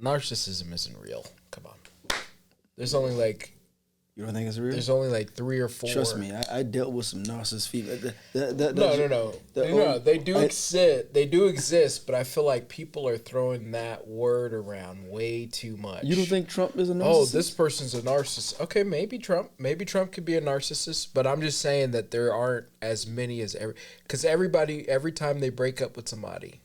narcissism isn't real. Come on. There's only like... You don't think it's real? There's only like 3 or 4. Trust me, I dealt with some narcissist female. No. They do exist. They do exist, but I feel like people are throwing that word around way too much. You don't think Trump is a narcissist? Oh, this person's a narcissist. Okay, maybe Trump. Maybe Trump could be a narcissist, but I'm just saying that there aren't as many as because every time they break up with somebody.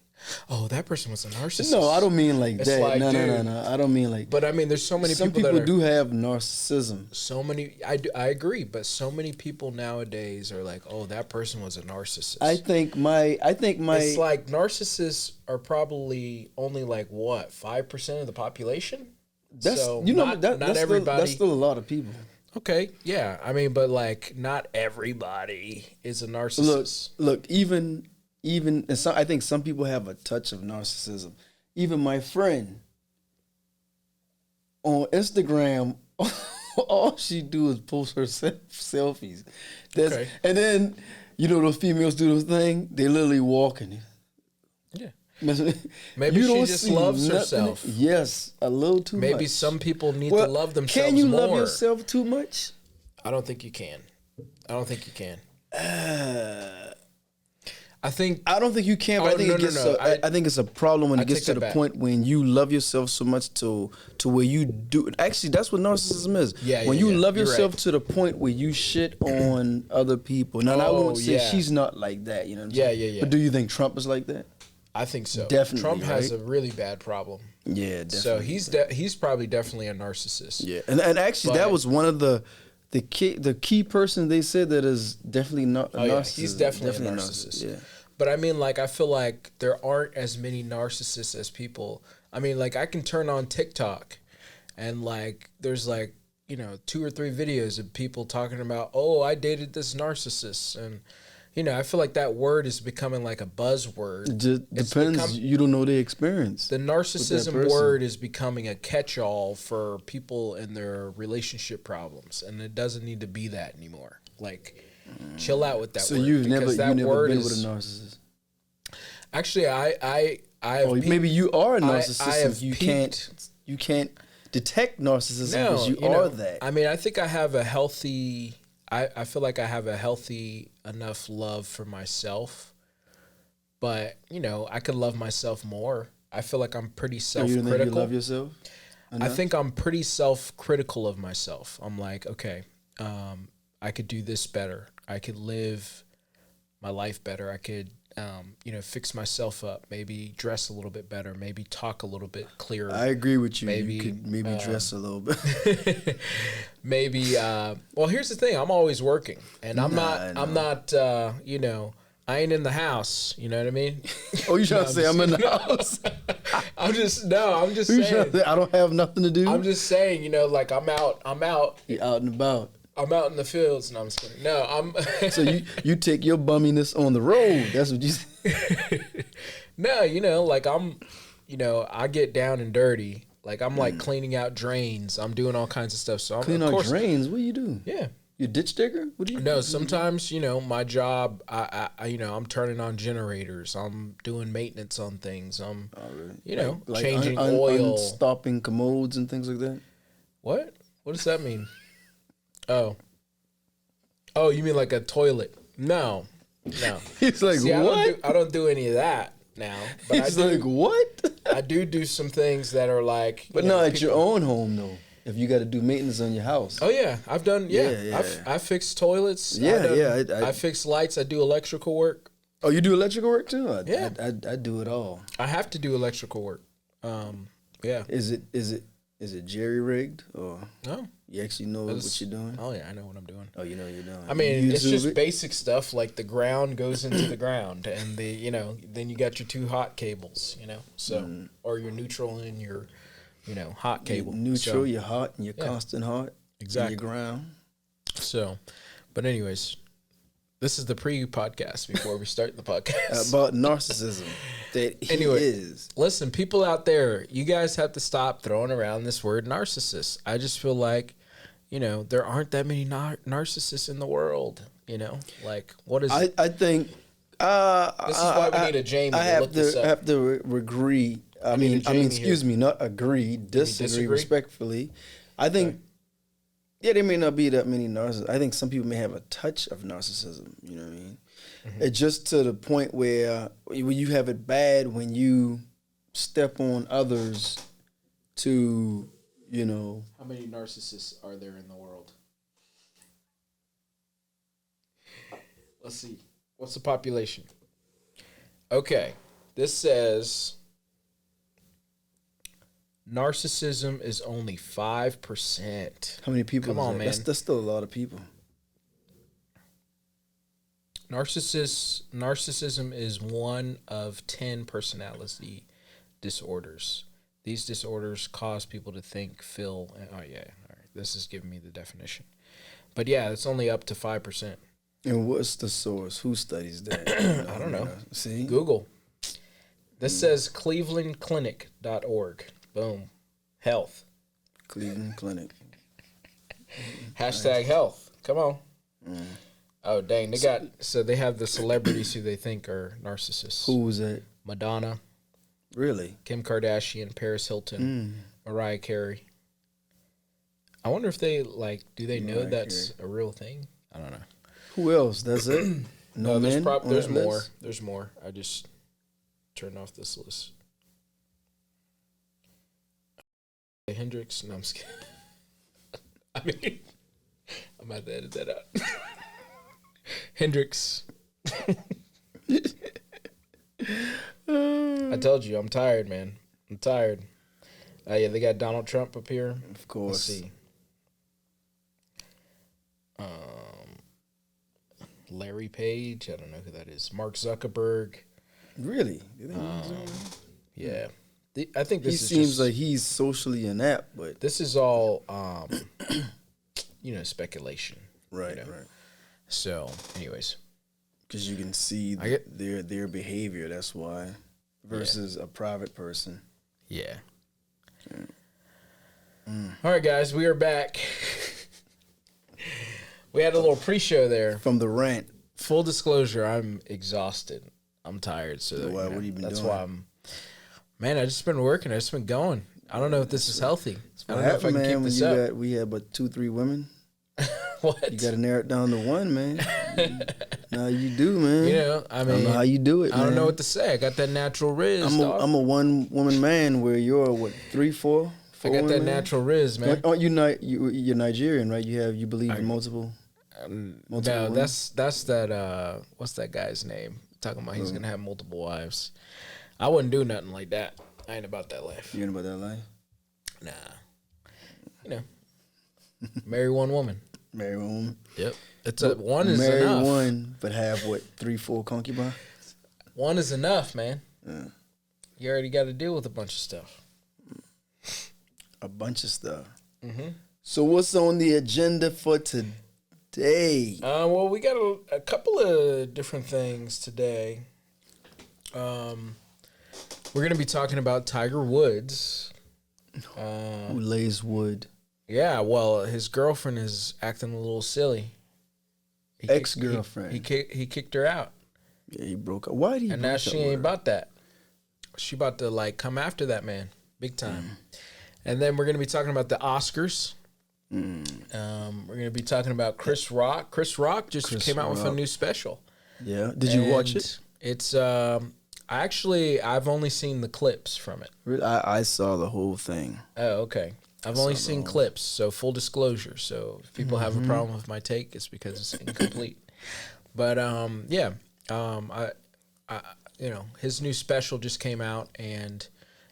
Oh, that person was a narcissist. No, I don't mean like it's that. Like, no. I don't mean like. But I mean, there's so many some people do have narcissism. So many, I agree, but so many people nowadays are like, oh, that person was a narcissist. I think my. It's like narcissists are probably only like what 5% of the population. That's so not everybody. That's still a lot of people. Okay, yeah, I mean, but like not everybody is a narcissist. Look, even and I think some people have a touch of narcissism. Even my friend on Instagram, all she do is post her selfies. Okay. And then, those females do this thing, they literally walking. Yeah. Maybe she just loves herself. Yes, a little too much. Maybe some people need to love themselves more. Can you love yourself too much? I don't think you can. I don't think you can. I don't think you can, but I think it's a problem when it gets to the point when you love yourself so much to where you do. Actually, that's what narcissism is. When you love yourself to the point where you shit on other people. Now, I won't say she's not like that. You know what I'm saying? But do you think Trump is like that? I think so. Definitely. Trump has a really bad problem. Yeah, definitely. So he's probably definitely a narcissist. Yeah, and actually that was one of the key person they said that is definitely not a narcissist. Yeah, he's definitely a narcissist. Yeah. But I mean, like, I feel like there aren't as many narcissists as people. I mean, like, I can turn on TikTok and, like, there's, like, 2 or 3 videos of people talking about, oh, I dated this narcissist. And, I feel like that word is becoming, like, a buzzword. It depends. You don't know the experience. The narcissism word is becoming a catch-all for people and their relationship problems. And it doesn't need to be that anymore. Like... chill out with that word. So you've never been with a narcissist? Actually, I have maybe you are a narcissist. You can't detect narcissism because you are that. I mean, I think I have a healthy. I feel like I have a healthy enough love for myself, but I could love myself more. I feel like I'm pretty self-critical. You think you love yourself enough? I think I'm pretty self-critical of myself. I'm like, okay, I could do this better. I could live my life better. I could, fix myself up. Maybe dress a little bit better. Maybe talk a little bit clearer. I agree with you. Maybe you could dress a little bit. Maybe. Well, here's the thing. I'm always working, and I'm not. I ain't in the house. You know what I mean? Oh, you trying to say I'm in the house? I'm just saying. I don't have nothing to do. I'm just saying. like I'm out. You're out and about. I'm out in the fields, and I'm just kidding. No, I'm. So you take your bumminess on the road. That's what you say. No, like I'm, I get down and dirty. Like I'm like cleaning out drains. I'm doing all kinds of stuff. So I'm cleaning out drains. What do you do? Yeah. You ditch digger? What do you? No, sometimes my job. I'm turning on generators. I'm doing maintenance on things. I'm, like changing oil, stopping commodes and things like that. What? What does that mean? Oh, you mean like a toilet? No. He's like, see, what? I don't do any of that now. But He's like, what? I do some things that are like. But not at your own home though. If you got to do maintenance on your house. Oh yeah, I've done. Yeah. I fixed toilets. I fix lights. I do electrical work. Oh, you do electrical work too? I do it all. I have to do electrical work. Yeah. Is it jerry rigged or no? You actually know what you're doing? Oh yeah, I know what I'm doing. Oh, you know what you're doing. I mean, it's just basic stuff like the ground goes into the ground, and then you got your 2 hot cables, so or your neutral and your, hot cable. Neutral, your hot, and your constant hot. Exactly. And your ground. So, but anyways, this is the pre-podcast before we start the podcast about narcissism. That he is. Listen, people out there, you guys have to stop throwing around this word narcissist. I just feel like, there aren't that many narcissists in the world. Like what is? I think. This is why we need a Jamie to look this up. I have to agree. I mean, excuse me, not agree, disagree respectfully. I think, yeah, there may not be that many narcissists. I think some people may have a touch of narcissism. You know what I mean? Mm-hmm. It's just to the point where you have it bad when you step on others to, you know. How many narcissists are there in the world? Let's see. What's the population? Okay. This says narcissism is only 5%. How many people? Come on, man. That's still a lot of people. Narcissism is one of 10 personality disorders. These disorders cause people to think, feel, oh yeah, all right. This is giving me the definition. But yeah, it's only up to 5%. And what's the source? Who studies that? I don't know. See? Google. This says clevelandclinic.org. Boom. Health. Cleveland Clinic. Hashtag health. Come on. Oh, dang. They have the celebrities who they think are narcissists. Who was that? Madonna. Really? Kim Kardashian, Paris Hilton, Mariah Carey. I wonder if they, do they know that's a real thing? I don't know. Who else? That's it? No, there's more. List? There's more. I just turned off this list. Hendrix. No, I'm just kidding. I mean, I'm about to edit that out. Hendrix. I told you, I'm tired, man. I'm tired. Yeah, they got Donald Trump up here. Of course. Let's see. Larry Page. I don't know who that is. Mark Zuckerberg. Really? Yeah. I think this seems like he's socially inept, but this is all, speculation. Right, right. So, anyways, because you can see their behavior. That's why, versus a private person. Yeah. All right, guys, we are back. We had a little pre-show there from the rant. Full disclosure, I'm exhausted. I'm tired. So what have you been doing? That's why I just been working. I just been going. I don't know if this is healthy. I don't know if I can keep this up. We had but 2-3 women. What? You got to narrow it down to one, man. Now you do, man. I don't know how you do it, man. I don't know what to say. I got that natural riz. I'm a one-woman man where you're, 3, 4? I got that natural riz, man. Aren't you're Nigerian, right? You believe in multiple no, that's that. What's that guy's name? Talking about he's gonna have multiple wives. I wouldn't do nothing like that. I ain't about that life. You ain't about that life? Nah. Marry one woman. Marry one woman. Yep. One is enough. Marry one, but have 3, 4 concubines? One is enough, man. Yeah. You already got to deal with a bunch of stuff. A bunch of stuff. Mm-hmm. So what's on the agenda for today? Well, we got a couple of different things today. We're going to be talking about Tiger Woods. Who lays wood? Yeah, well, his girlfriend is acting a little silly. Ex-girlfriend. He kicked her out. Yeah, he broke up. Why did he? And now she ain't about that. She about to come after that man, big time. And then we're gonna be talking about the Oscars. We're gonna be talking about Chris Rock. Chris Rock just came out with a new special. Yeah, did you watch it? It's I've only seen the clips from it. Really? I saw the whole thing. Oh, okay. I've only seen clips, so full disclosure. So if people have a problem with my take, it's because it's incomplete. But his new special just came out, and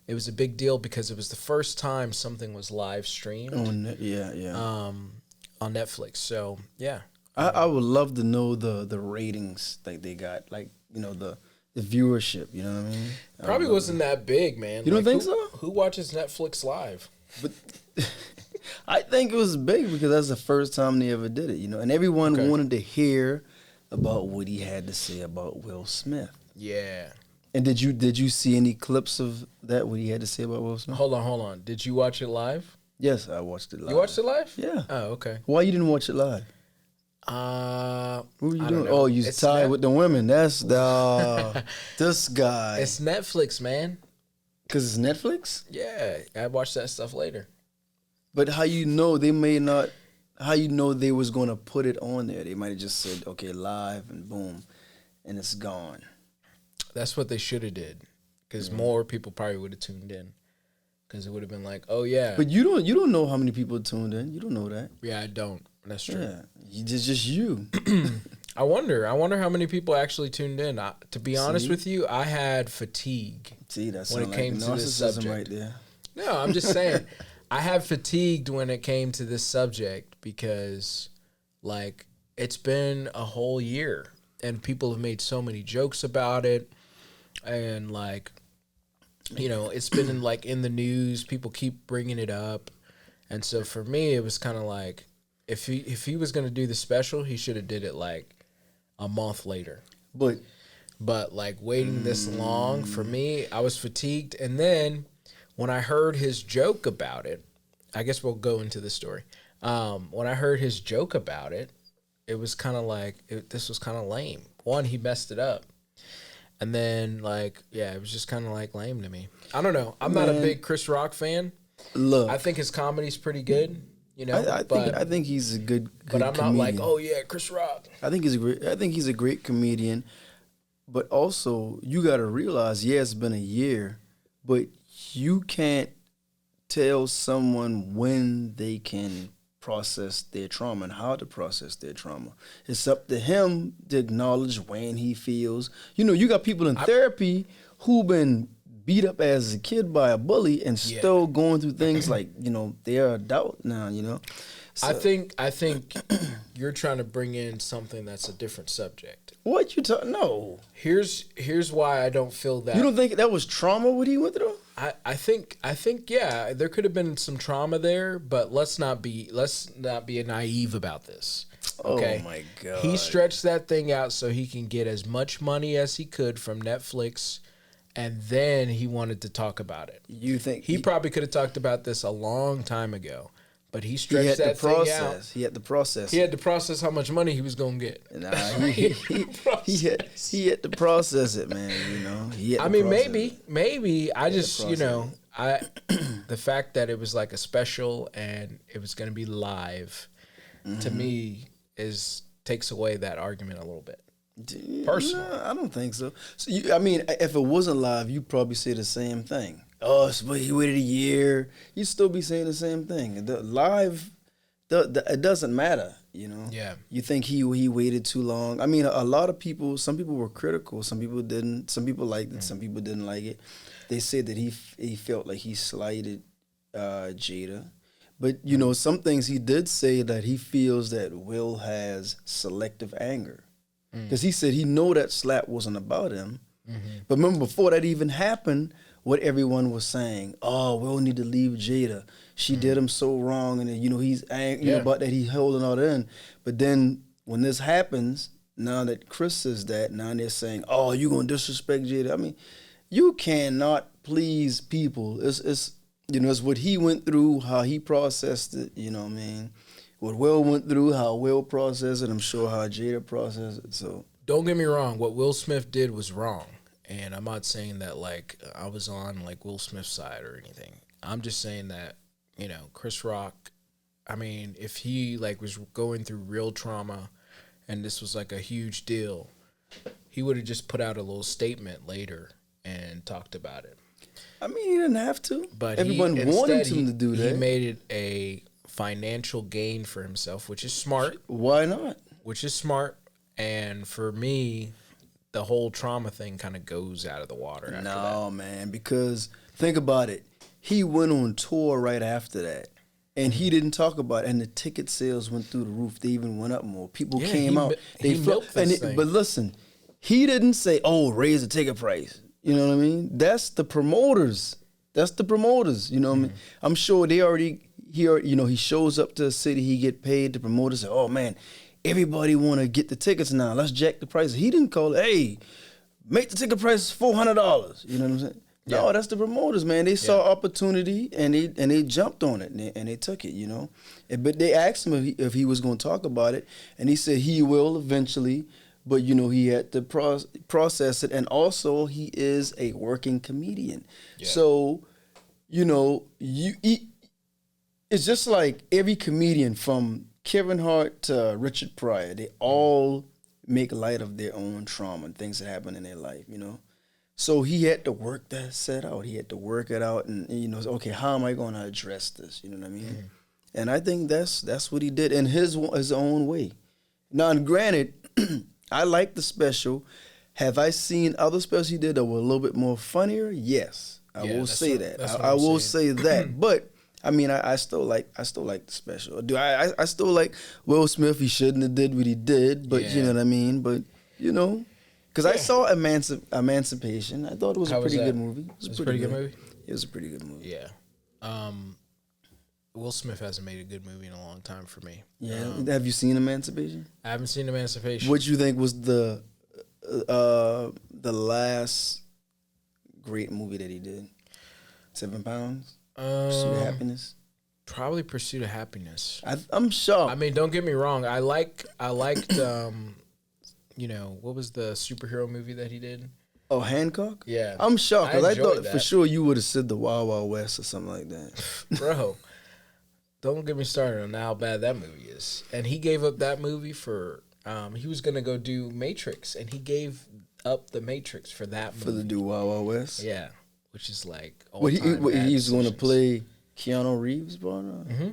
it was a big deal because it was the first time something was live streamed. On Netflix. So yeah, I would love to know the ratings that they got, the viewership. You know what I mean? Probably wasn't that big, man. You don't think so? Who watches Netflix live? But I think it was big because that's the first time they ever did it, and everyone wanted to hear about what he had to say about Will Smith. Yeah. And did you see any clips of that, what he had to say about Will Smith? Hold on. Did you watch it live? Yes, I watched it live. You watched it live? Yeah. Oh, okay. Why you didn't watch it live? What were you doing? Oh, you tied with the women. That's this guy. It's Netflix, man. Because it's Netflix? Yeah, I watched that stuff later. But how you know they may not, how you know they was going to put it on there? They might have just said, okay, live and boom, and it's gone. That's what they should have did. Because more people probably would have tuned in. Because it would have been like, oh, yeah. But you don't know how many people tuned in. You don't know that. Yeah, I don't. That's true. Yeah, it's just you. I wonder how many people actually tuned in. To be honest with you, I had fatigue. That's when it came to this subject. Right there. No, I'm just saying, I had fatigued when it came to this subject because, like, it's been a whole year and people have made so many jokes about it, and like, you know, it's been in the news. People keep bringing it up, and so for me, it was kind of like, if he was gonna do the special, he should have did it like a month later. But like waiting this long, for me, I was fatigued. And then when I heard his joke about it, I guess we'll go into the story. When I heard his joke about it, it was kind of like, this was kind of lame. One, he messed it up. And then like, yeah, it was just kind of like lame to me. I don't know. I'm not a big Chris Rock fan. Look, I think his comedy's pretty good. You know, I think he's a good but I'm comedian. not like, oh yeah, Chris Rock. I think he's a great comedian, but also you got to realize, yeah, it's been a year, but you can't tell someone when they can process their trauma and how to process their trauma. It's up to him to acknowledge when he feels. You know, you got people in therapy who've been beat up as a kid by a bully and still going through things like, you know, they're adult now, you know. So, I think you're trying to bring in something that's a different subject. What you talking? No. Here's why I don't feel that. You don't think that was trauma what he went through? I think yeah, there could have been some trauma there, but let's not be naive about this. Okay? Oh my God. He stretched that thing out so he can get as much money as he could from Netflix. And then he wanted to talk about it. You think he probably could have talked about this a long time ago, but he stretched that thing out. He had to process. He had to process how much money he was gonna get. Nah, he had to process it, man. You know, I mean, maybe I just, you know, the fact that it was like a special and it was gonna be live, to me takes away that argument a little bit. Personally, no, I don't think so. I mean, if it wasn't live, you'd probably say the same thing. Oh, but he waited a year. You'd still be saying the same thing. The live, it doesn't matter, you know. Yeah. You think he waited too long. I mean, a lot of people. Some people were critical. Some people didn't. Some people liked it. Some people didn't like it. They said that he felt like he slighted Jada. But you know, some things he did say that he feels that Will has selective anger. Because he said he know that slap wasn't about him. But remember, before that even happened, what everyone was saying, oh, Will need to leave Jada. She did him so wrong, and you know, he's angry about that, he's holding all that in. But then when this happens, now that Chris says that, now they're saying, oh, you going to disrespect Jada. I mean, you cannot please people. It's you know, it's what he went through, how he processed it, you know what I mean? What Will went through, how Will processed it, I'm sure how Jada processed it. So don't get me wrong, what Will Smith did was wrong. And I'm not saying that like I was on like Will Smith's side or anything. I'm just saying that, you know, Chris Rock, I mean, if he like was going through real trauma and this was like a huge deal, he would have just put out a little statement later and talked about it. I mean, he didn't have to. But everyone wanted him to do that. He made it a financial gain for himself, which is smart. Why not? Which is smart. And for me, the whole trauma thing kind of goes out of the water after that. No, man, because think about it. He went on tour right after that, and he didn't talk about it, and the ticket sales went through the roof. They even went up more. People came out. But listen, he didn't say, oh, raise the ticket price. You know what I mean? That's the promoters. You know what I mean? I'm sure he shows up to a city, he get paid. The promoters say, oh, man, everybody want to get the tickets now. Let's jack the price. He didn't call it, hey, make the ticket price $400. You know what I'm saying? Yeah. No, that's the promoters, man. They saw opportunity and they jumped on it and they took it, you know. But they asked him if he was going to talk about it, and he said he will eventually. but you know he had to process it, and also he is a working comedian. Yeah. So, you know, it's just like every comedian from Kevin Hart to Richard Pryor, they all make light of their own trauma and things that happen in their life, you know. So he had to work that set out. He had to work it out, and you know, okay, how am I going to address this? You know what I mean? Mm-hmm. And I think that's what he did in his own way. Now, granted, I like the special. Have I seen other specials he did that were a little bit more funnier? Yes, I will say that. I will say that. But I mean, I still like the special. I still like Will Smith? He shouldn't have did what he did, but you know what I mean. But you know, because I saw Emancipation. I thought it was a pretty good movie. It was a pretty good movie. It was a pretty good movie. Yeah. Will Smith hasn't made a good movie in a long time for me. Yeah. Have you seen Emancipation? I haven't seen Emancipation. What you think was the last great movie that he did? 7 Pounds? Pursuit of Happiness? Probably Pursuit of Happiness. I'm shocked. I mean, don't get me wrong. I liked you know, what was the superhero movie that he did? Oh, Hancock? Yeah. I'm shocked because I thought for sure you would have said the Wild Wild West or something like that. Bro, don't get me started on how bad that movie is. And he gave up that movie for, he was going to go do Matrix, and he gave up the Matrix for that movie. For the do Wild Wild West? Yeah, which is like he's going to play Keanu Reeves, bro? Mm-hmm.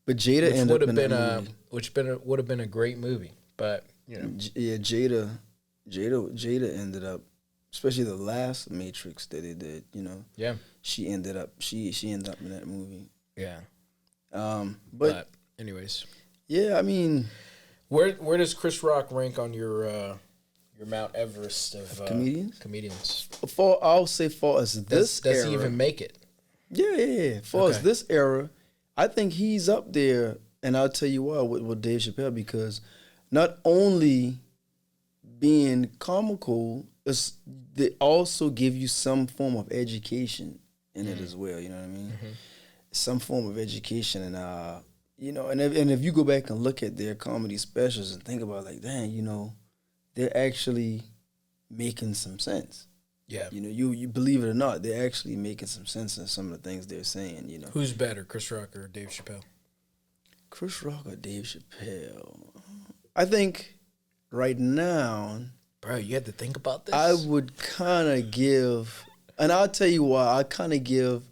But Jada ended up in that movie. Which would have been a great movie, but, you know. Yeah, Jada ended up, especially the last Matrix that they did, you know. Yeah. She ended up in that movie. Yeah. But anyways. Yeah, I mean, where does Chris Rock rank on your Mount Everest of comedians? I'll say for us this era. Does he even make it? Yeah. For us this era, I think he's up there, and I'll tell you why with Dave Chappelle, because not only being comical, they also give you some form of education in it as well. You know what I mean? Mm-hmm. Some form of education, and you know, and if you go back and look at their comedy specials and think about like, dang, you know, they're actually making some sense. Yeah. You know, you believe it or not, they're actually making some sense in some of the things they're saying. You know, who's better, Chris Rock or Dave Chappelle? Chris Rock or Dave Chappelle? I think right now, bro, you had to think about this. I would kind of give, and I'll tell you why. I kind of give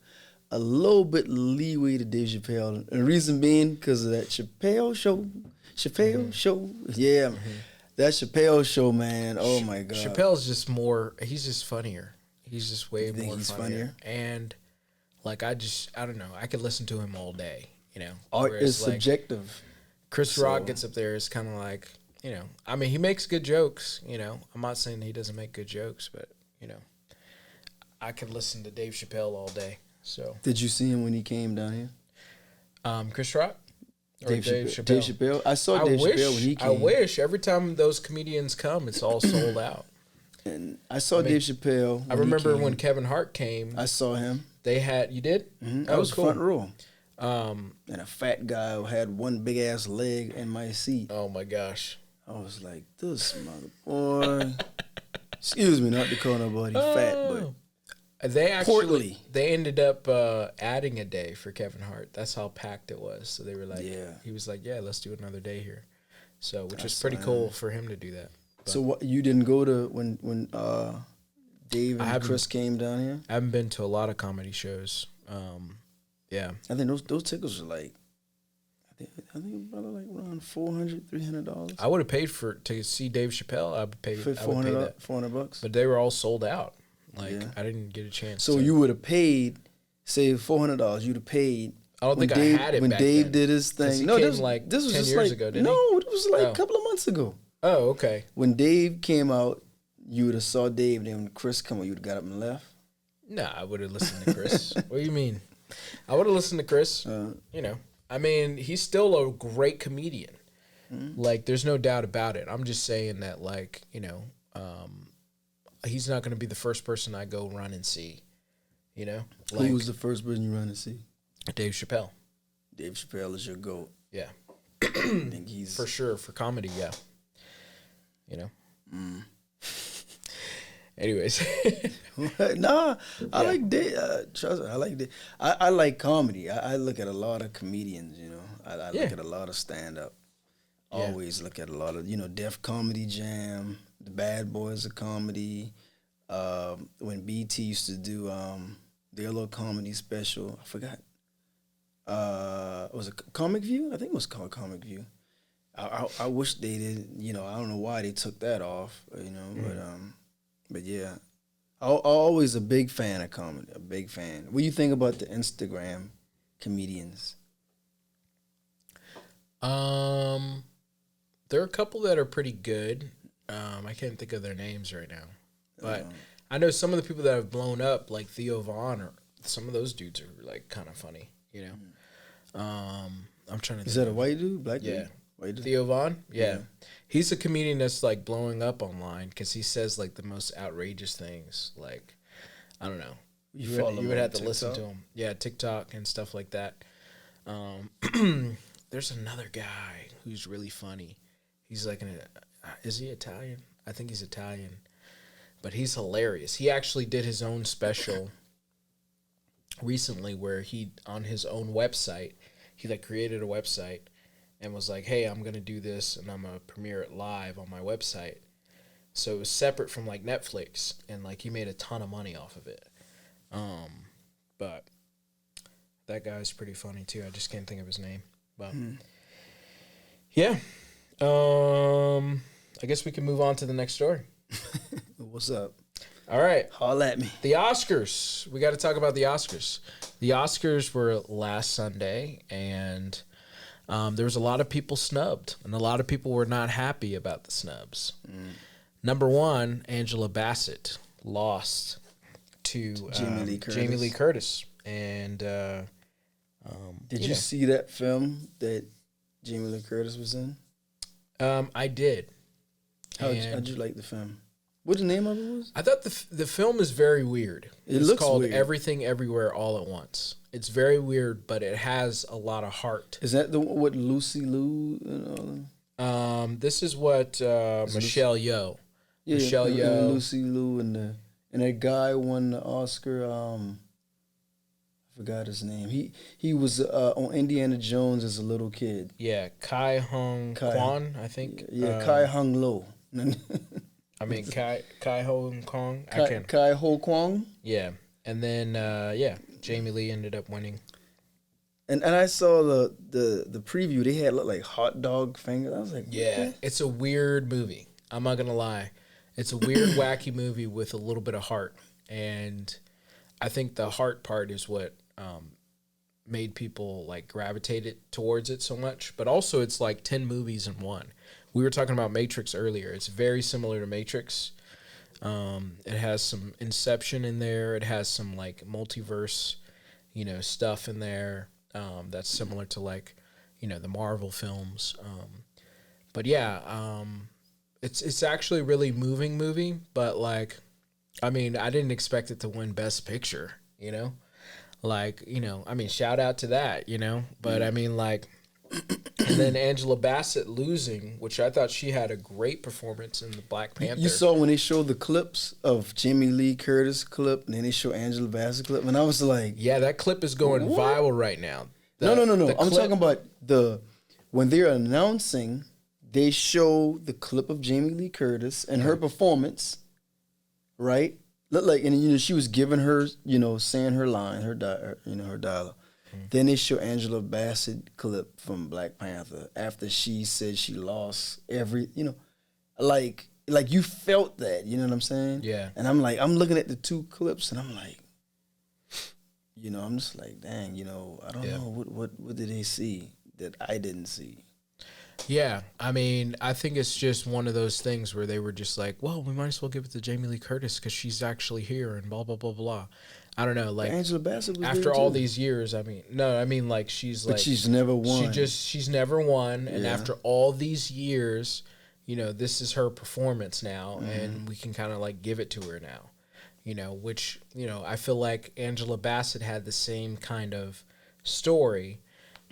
a little bit leeway to Dave Chappelle. And the reason being because of that Chappelle show. Yeah, that Chappelle show, man. Oh my God. Chappelle's just he's just funnier. He's just way more funnier. And like, I don't know. I could listen to him all day, you know. Art is subjective. Chris Rock gets up there, it's kind of like, you know, I mean, he makes good jokes, you know. I'm not saying he doesn't make good jokes, but, you know, I could listen to Dave Chappelle all day. So, did you see him when he came down here? Chris Rock? Dave Chappelle. Dave Chappelle. I saw Dave Chappelle when he came. I wish every time those comedians come, it's all sold out. And I saw Dave Chappelle. I remember when Kevin Hart came. I saw him. You did? Mm-hmm. I was cool. Front row. And a fat guy who had one big ass leg in my seat. Oh my gosh. I was like, this mother boy. Excuse me, not to call nobody fat, but they ended up adding a day for Kevin Hart. That's how packed it was. So they were like, he was like, yeah, let's do another day here. So, which is pretty cool for him to do that. But so what, you didn't go to when Dave and Chris came down here? I haven't been to a lot of comedy shows. Yeah. I think those tickets are like, I think about like around $400, $300. I would have paid to see Dave Chappelle. I would pay $400. But they were all sold out. Like, I didn't get a chance. So you would have paid, say $400. You'd have paid. I don't think I had it when back Dave then. did his thing. No, this was 10 years ago. Didn't he? No, it was like a couple of months ago. Oh, okay. When Dave came out, you would have saw Dave. Then when Chris come out, you would have got up and left. Nah, I would have listened to Chris. What do you mean? I would have listened to Chris. You know, I mean, he's still a great comedian. Mm-hmm. Like, there's no doubt about it. I'm just saying that, like, you know, he's not going to be the first person I go run and see. You know, like, who was the first person you run and see? Dave Chappelle. Dave Chappelle is your GOAT. Yeah, I think he's for sure for comedy. Yeah. you know. Anyways, nah, I like that. Trust me, I like that. I like comedy. I look at a lot of comedians. You know, I look at a lot of stand up. Always look at a lot of Def Comedy Jam, the Bad Boys of Comedy. When BT used to do their little comedy special, I forgot. Was it Comic View? I think it was called Comic View. I wish they did. I don't know why they took that off. But yeah, I'm always a big fan of comedy. A big fan. What do you think about the Instagram comedians? There are a couple that are pretty good. I can't think of their names right now, but I know some of the people that have blown up, like Theo Vaughn, or some of those dudes are like kind of funny. I'm trying to. Is that a white dude, black dude? Yeah. Theo Vaughn, yeah. He's a comedian that's like blowing up online because he says like the most outrageous things. Like, I don't know. You would have to listen to him. Yeah, TikTok and stuff like that. There's another guy who's really funny. He's like is he Italian? I think he's Italian, but he's hilarious. He actually did his own special recently where he on his own website, he like created a website. And was like, hey, I'm going to do this, and I'm going to premiere it live on my website. So it was separate from, like, Netflix, and, like, he made a ton of money off of it. But that guy's pretty funny, too. I just can't think of his name. But, yeah. I guess we can move on to the next story. What's up? All right. Holla at me. The Oscars. We got to talk about the Oscars. The Oscars were last Sunday, and... there was a lot of people snubbed, and a lot of people were not happy about the snubs. Number one, Angela Bassett lost to Jamie Lee Curtis. And did you see that film that Jamie Lee Curtis was in? I did. How'd you like the film? What the name of it was? I thought the film is very weird. It's called weird. Everything Everywhere All at Once. It's very weird, but it has a lot of heart. Is that the what Lucy Liu and all them? This is what Michelle Yeoh. Yeah, Michelle Yeoh, Lucy Liu, and that guy won the Oscar. I forgot his name. He was on Indiana Jones as a little kid. Yeah, Kai Hong Kwan, I think. Yeah, Kai Hong Lo. I mean Kai Ho Kong. Kai Ho Kwang. Yeah, and then Jamie Lee ended up winning. And I saw the preview. They had looked like hot dog fingers. I was like, yeah, it's a weird movie. I'm not gonna lie, it's a weird, wacky movie with a little bit of heart, and I think the heart part is what made people like gravitated towards it so much. But also, it's like 10 movies in one. We were talking about Matrix earlier. It's very similar to Matrix. It has some Inception in there. It has some like multiverse, stuff in there. That's similar to like, the Marvel films. But yeah, it's actually a really moving movie. But like, I mean, I didn't expect it to win Best Picture. Like, I mean, shout out to that. But I mean, like. And then Angela Bassett losing, which I thought she had a great performance in the Black Panther. You saw when they showed the clips of Jamie Lee Curtis clip, and then they show Angela Bassett clip, and I was like, yeah, that clip is going viral right now. No. I'm talking about when they're announcing, they show the clip of Jamie Lee Curtis and her performance, right? Look like, and she was giving her, saying her line, her dialogue. Then they show Angela Bassett clip from Black Panther after she said she lost like you felt that, you know what I'm saying? Yeah. And I'm looking at the two clips and I'm like, I'm just like, dang, I don't know what did they see that I didn't see? Yeah, I mean, I think it's just one of those things where they were just like, well, we might as well give it to Jamie Lee Curtis because she's actually here and blah, blah, blah, blah. I don't know, like Angela Bassett was after all these years. I mean, no, I mean like she's never won. She's never won, and after all these years, this is her performance now, and we can kind of like give it to her now, which I feel like Angela Bassett had the same kind of story,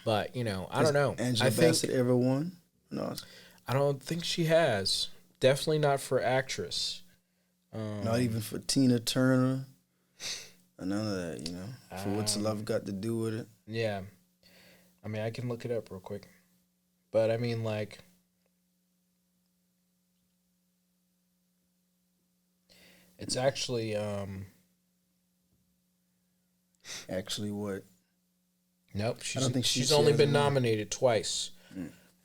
but I don't know. Angela Bassett ever won? No, I don't think she has. Definitely not for actress. Not even for Tina Turner. None of that, you know. For what's love got to do with it? Yeah. I mean, I can look it up real quick. But I mean, like, it's actually actually what? Nope. She's only been nominated twice.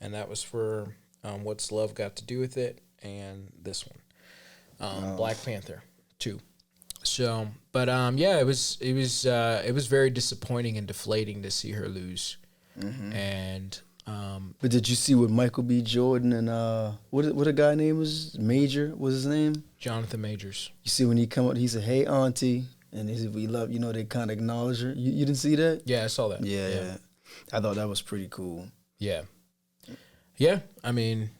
And that was for What's Love Got to Do with It and this one. Black Panther 2. So, but yeah, it was very disappointing and deflating to see her lose. And but did you see what Michael B. Jordan and what a guy name was? Major was his name? Jonathan Majors. You see when he come out, he said, "Hey, auntie," and he said, "We love," you know, they kind of acknowledge her. You didn't see that? Yeah, I saw that. Yeah. I thought that was pretty cool. Yeah. I mean,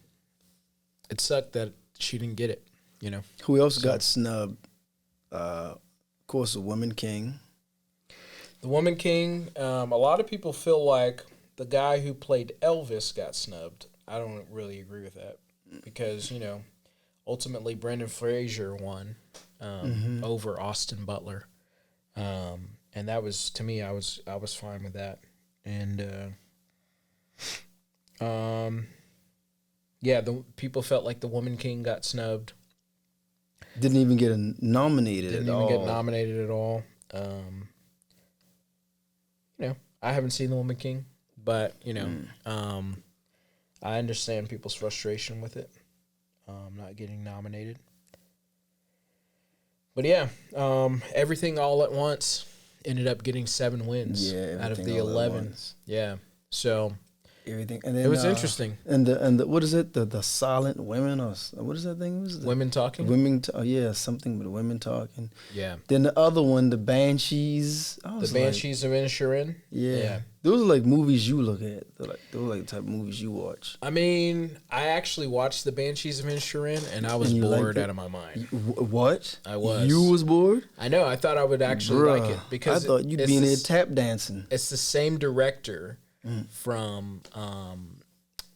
it sucked that she didn't get it. You know. Who else got snubbed? Of course, the Woman King. The Woman King. A lot of people feel like the guy who played Elvis got snubbed. I don't really agree with that because, you know, ultimately Brendan Fraser won over Austin Butler, and that was, to me, I was fine with that. And yeah, the people felt like the Woman King got snubbed. Didn't even get nominated. Didn't even get nominated at all. You know, I haven't seen the Woman King. But, you know, I understand people's frustration with it, not getting nominated. But, yeah, Everything All at Once ended up getting 7 wins out of the 11. Yeah, so everything, and then, it was interesting. And the what is it? The silent women, or what is that thing? Women talking. Something with women talking. Yeah. Then the other one, the Banshees. The Banshees of Inisherin. Yeah. Those are like movies you look at. Those are like the type of movies you watch. I mean, I actually watched the Banshees of Inisherin, and I was bored out of my mind. What? I was. You was bored? I know. I thought I would actually like it because I thought you'd be in there tap dancing. It's the same director from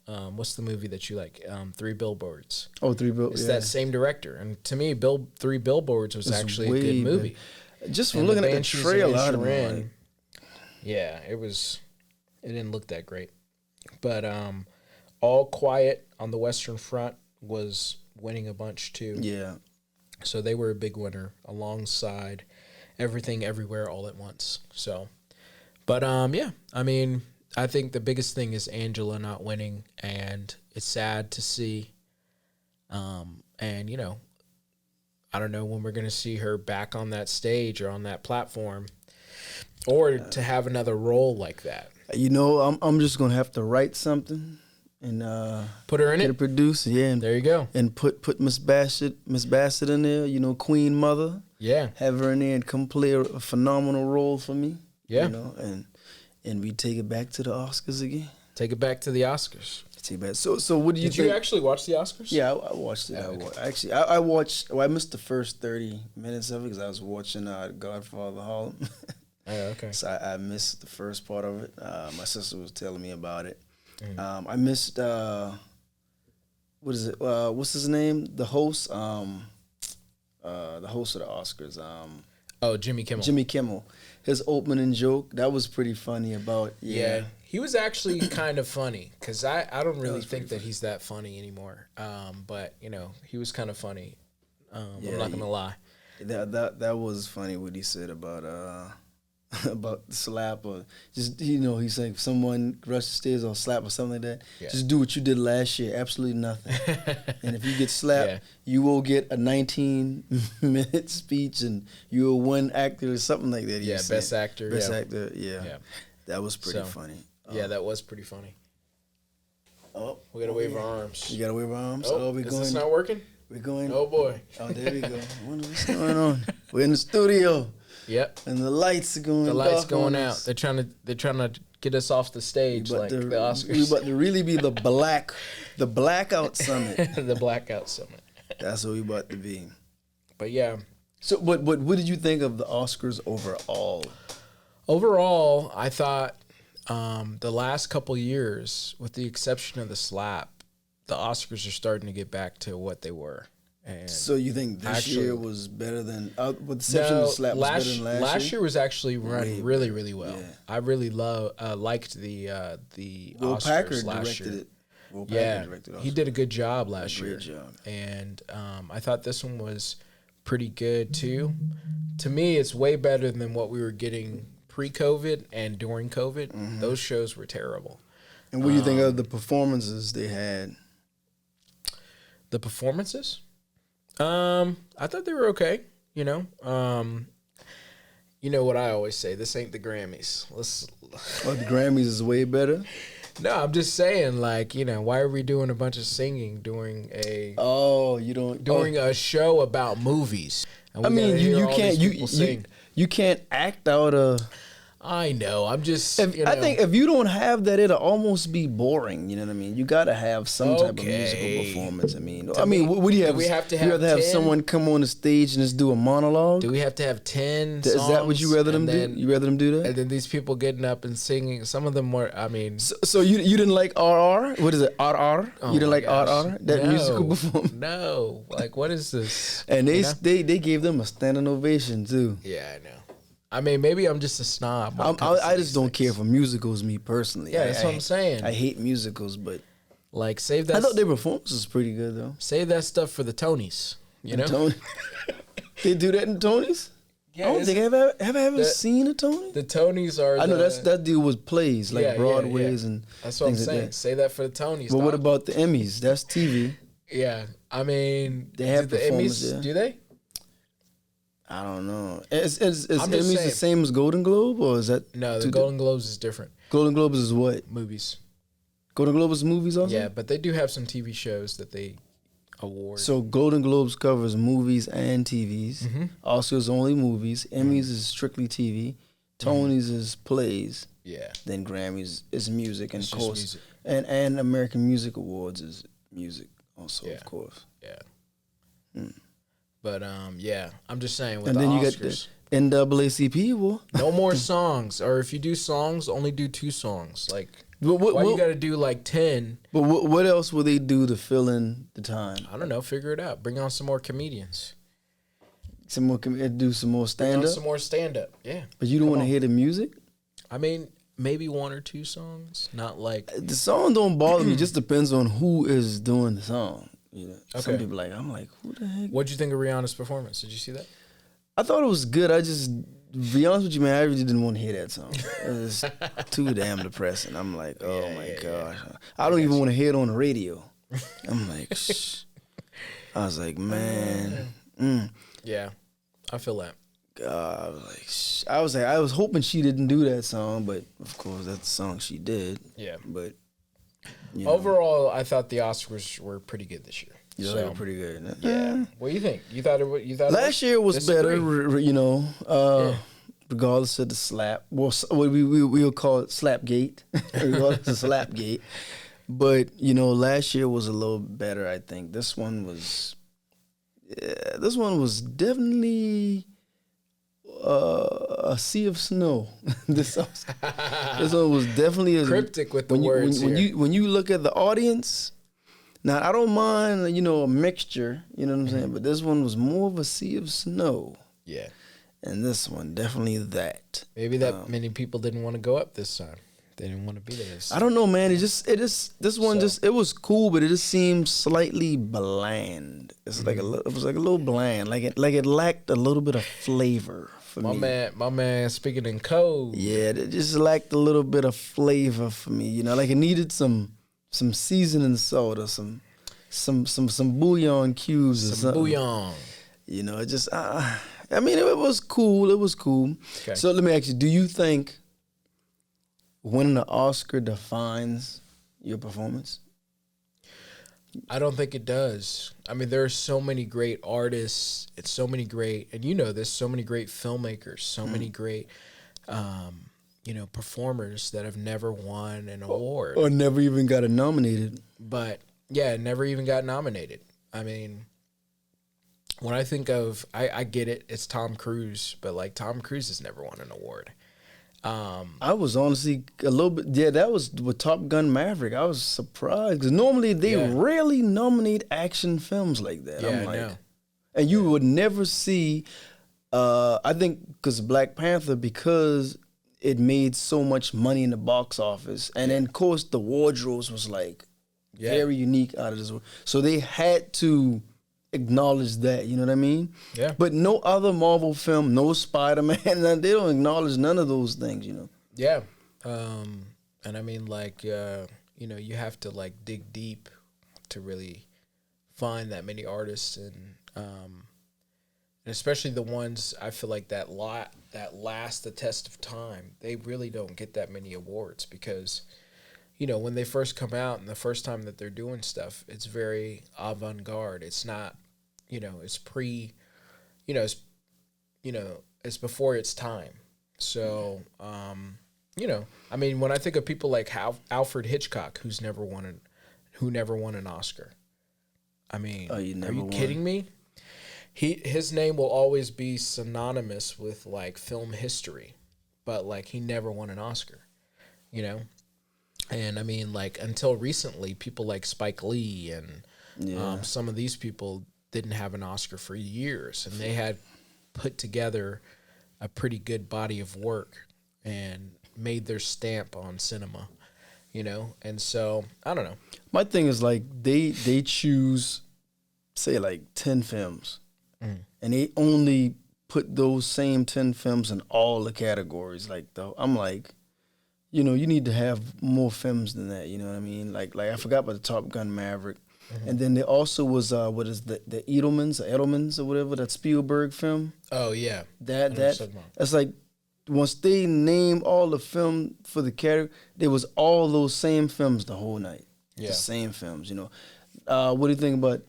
what's the movie that you like? 3 Billboards. Oh, 3 Billboards. It's that same director, and to me, 3 Billboards was actually a good movie. Just from looking at the trailer, yeah, it didn't look that great. But All Quiet on the Western Front was winning a bunch too. Yeah. So they were a big winner alongside Everything Everywhere All at Once. So, but yeah, I mean, I think the biggest thing is Angela not winning, and it's sad to see. And, you know, I don't know when we're going to see her back on that stage or on that platform, or to have another role like that. You know, I'm just going to have to write something and put her in get it produced. Yeah, and there you go. And put Miss Bassett in there. You know, Queen Mother. Yeah, have her in there and come play a phenomenal role for me. Yeah, you know, and we take it back to the Oscars again. Take it back to the Oscars. Take it back. So what do you think? Did you actually watch the Oscars? Yeah, I watched it. Okay. I watched. Well, I missed the first 30 minutes of it because I was watching Godfather Harlem. Oh, okay. So I missed the first part of it. My sister was telling me about it. I missed what is it? What's his name? The host. The host of the Oscars. Jimmy Kimmel. Jimmy Kimmel. His opening joke, that was pretty funny about, yeah. He was actually kind of funny because I don't really think that he's that funny anymore. But, you know, he was kind of funny. I'm not going to lie. That was funny what he said about the slap, or just, you know, he's like, if someone rushes stairs or slap or something like that, just do what you did last year, absolutely nothing. And if you get slapped, you will get a 19-minute speech and you're one actor or something like that. Yeah, best actor. Best actor, yeah. That was pretty funny. Yeah, that was pretty funny. Oh, we gotta wave our arms. You gotta wave our arms? Oh, is this not working? We're going. Oh boy. Oh, there we go. What's going on? We're in the studio. Yep. And the lights are going. The lights going out. They're trying to get us off the stage like the Oscars. We about to really be the blackout summit. The blackout summit. That's what we about to be. But yeah. So, but what did you think of the Oscars overall? Overall, I thought the last couple years, with the exception of the slap, the Oscars are starting to get back to what they were. And so you think this year was better than, with the exception of the slap, was better than last year? Last year was actually run really, really well. Yeah. I really liked the Will Oscars Packard last year. Directed it. Will Packard directed it. He did a good job last year. Great job. And I thought this one was pretty good too. To me, it's way better than what we were getting pre-COVID and during COVID. Mm-hmm. Those shows were terrible. And what do you think of the performances they had? The performances? I thought they were okay, you know. You know what I always say, this ain't the Grammys. The Grammys is way better? No, I'm just saying, like, you know, why are we doing a bunch of singing during a a show about movies? I mean, you can't act out a. I know. I'm just. I think if you don't have that, it'll almost be boring. You know what I mean? You got to have some type of musical performance. I mean, what do you have? Do we have to have? You rather have someone come on the stage and just do a monologue? Do we have to have 10 songs? Is that what you rather them do? You rather them do that? And then these people getting up and singing. Some of them were. I mean. So you didn't like RR? What is it? RR? You didn't like RR? That musical performance? No. Like, what is this? And they gave them a standing ovation too. Yeah, I know. I mean, maybe I'm just a snob. I just don't care for musicals, me personally. Yeah, that's what I'm saying. I hate musicals, but like save that. I thought their performance was pretty good though. Save that stuff for the Tonys. You know, they do that in Tonys. Yeah, I don't think have I ever seen a Tony. The Tonys are. I know that deal was plays like Broadways and. That's what I'm saying. Like Save that for the Tonys. But what about the Emmys? That's TV. Yeah, I mean, they have the Emmys. Yeah. Do they? I don't know. Is Emmys the same as Golden Globe, or is that... No, the Golden Globes is different. Golden Globes is what? Movies. Golden Globes is movies also? Yeah, but they do have some TV shows that they award. So Golden Globes covers movies and TVs. Mm-hmm. Oscars only movies. Emmys is strictly TV. Tonys is plays. Yeah. Then Grammys is music, and of course... Music. And American Music Awards is music also, of course. Yeah. But yeah, I'm just saying with and the then Oscars, you got the NAACP award. No more songs, or if you do songs, only do 2 songs. Like, why you got to do like 10? But what else will they do to fill in the time? I don't know. Figure it out. Bring on some more comedians. Do some more stand up. Some more stand up. Yeah. But you don't want to hear the music. I mean, maybe 1 or 2 songs. Not like the song don't bother me. It just depends on who is doing the song. You know, some people I'm like, who the heck? What'd you think of Rihanna's performance? Did you see that? I thought it was good. I just, to be honest with you, man, I really didn't want to hear that song. It was too damn depressing. I'm like, oh my gosh. I don't even want to hear it on the radio. I'm like, shh. I was like, man. Yeah, I feel that. God, I was like, shh. I was hoping she didn't do that song, but of course that's the song she did. Yeah. But overall, I thought the Oscars were pretty good this year. Yeah, they were pretty good. Yeah. What do you think? You thought last year was better, you know, regardless of the slap. Well, we'll call it Slapgate, regardless of Slapgate. But, you know, last year was a little better, I think. This one was definitely a sea of snow. This one was definitely cryptic with the words. When you look at the audience, now I don't mind, you know, a mixture, you know what I'm saying, but this one was more of a sea of snow. Yeah. And this one definitely that. Maybe that many people didn't want to go up this time. They didn't want to be there. I don't know, man. It was cool, but it just seemed slightly bland. It's like it was like a little bland, like it lacked a little bit of flavor for me. My man, speaking in code. Yeah, it just lacked a little bit of flavor for me. You know, like it needed some seasoning salt or some bouillon cubes or something. Bouillon. You know, it just. I mean, it was cool. It was cool. Okay. So let me ask you: do you think winning the Oscar defines your performance? I don't think it does. I mean, there are so many great artists. It's so many great, and you know this, so many great filmmakers, so many great, you know, performers that have never won an award. Or never even got nominated. But, yeah, never even got nominated. I mean, when I think of, I get it, it's Tom Cruise, but, like, Tom Cruise has never won an award. I was honestly a little bit. Yeah, that was with Top Gun Maverick. I was surprised because normally they rarely nominate action films like that. Yeah, I'm like, I know. And you would never see. I think because Black Panther, because it made so much money in the box office, and then of course the wardrobes was like very unique out of this world. So they had to acknowledge that, you know what I mean? Yeah. But no other Marvel film, no Spider-Man, they don't acknowledge none of those things, you know? Yeah. And I mean, like, you know, you have to, like, dig deep to really find that many artists, and especially the ones I feel like that last the test of time. They really don't get that many awards because, you know, when they first come out and the first time that they're doing stuff, it's very avant-garde. It's not, you know, it's it's before its time. So, you know, I mean, when I think of people like Alfred Hitchcock, who never won an Oscar. I mean, are you kidding me? His name will always be synonymous with like film history, but like he never won an Oscar, you know? And I mean, like, until recently, people like Spike Lee and some of these people didn't have an Oscar for years, and they had put together a pretty good body of work and made their stamp on cinema, you know? And so, I don't know. My thing is, like, they choose, say, like, 10 films, and they only put those same 10 films in all the categories. Like, I'm like, you know, you need to have more films than that. You know what I mean? Like I forgot about the Top Gun Maverick, and then there also was the Edelmans or whatever, that Spielberg film. Oh yeah, that's like once they name all the film for the category, there was all those same films the whole night. Yeah, the same films. You know, what do you think about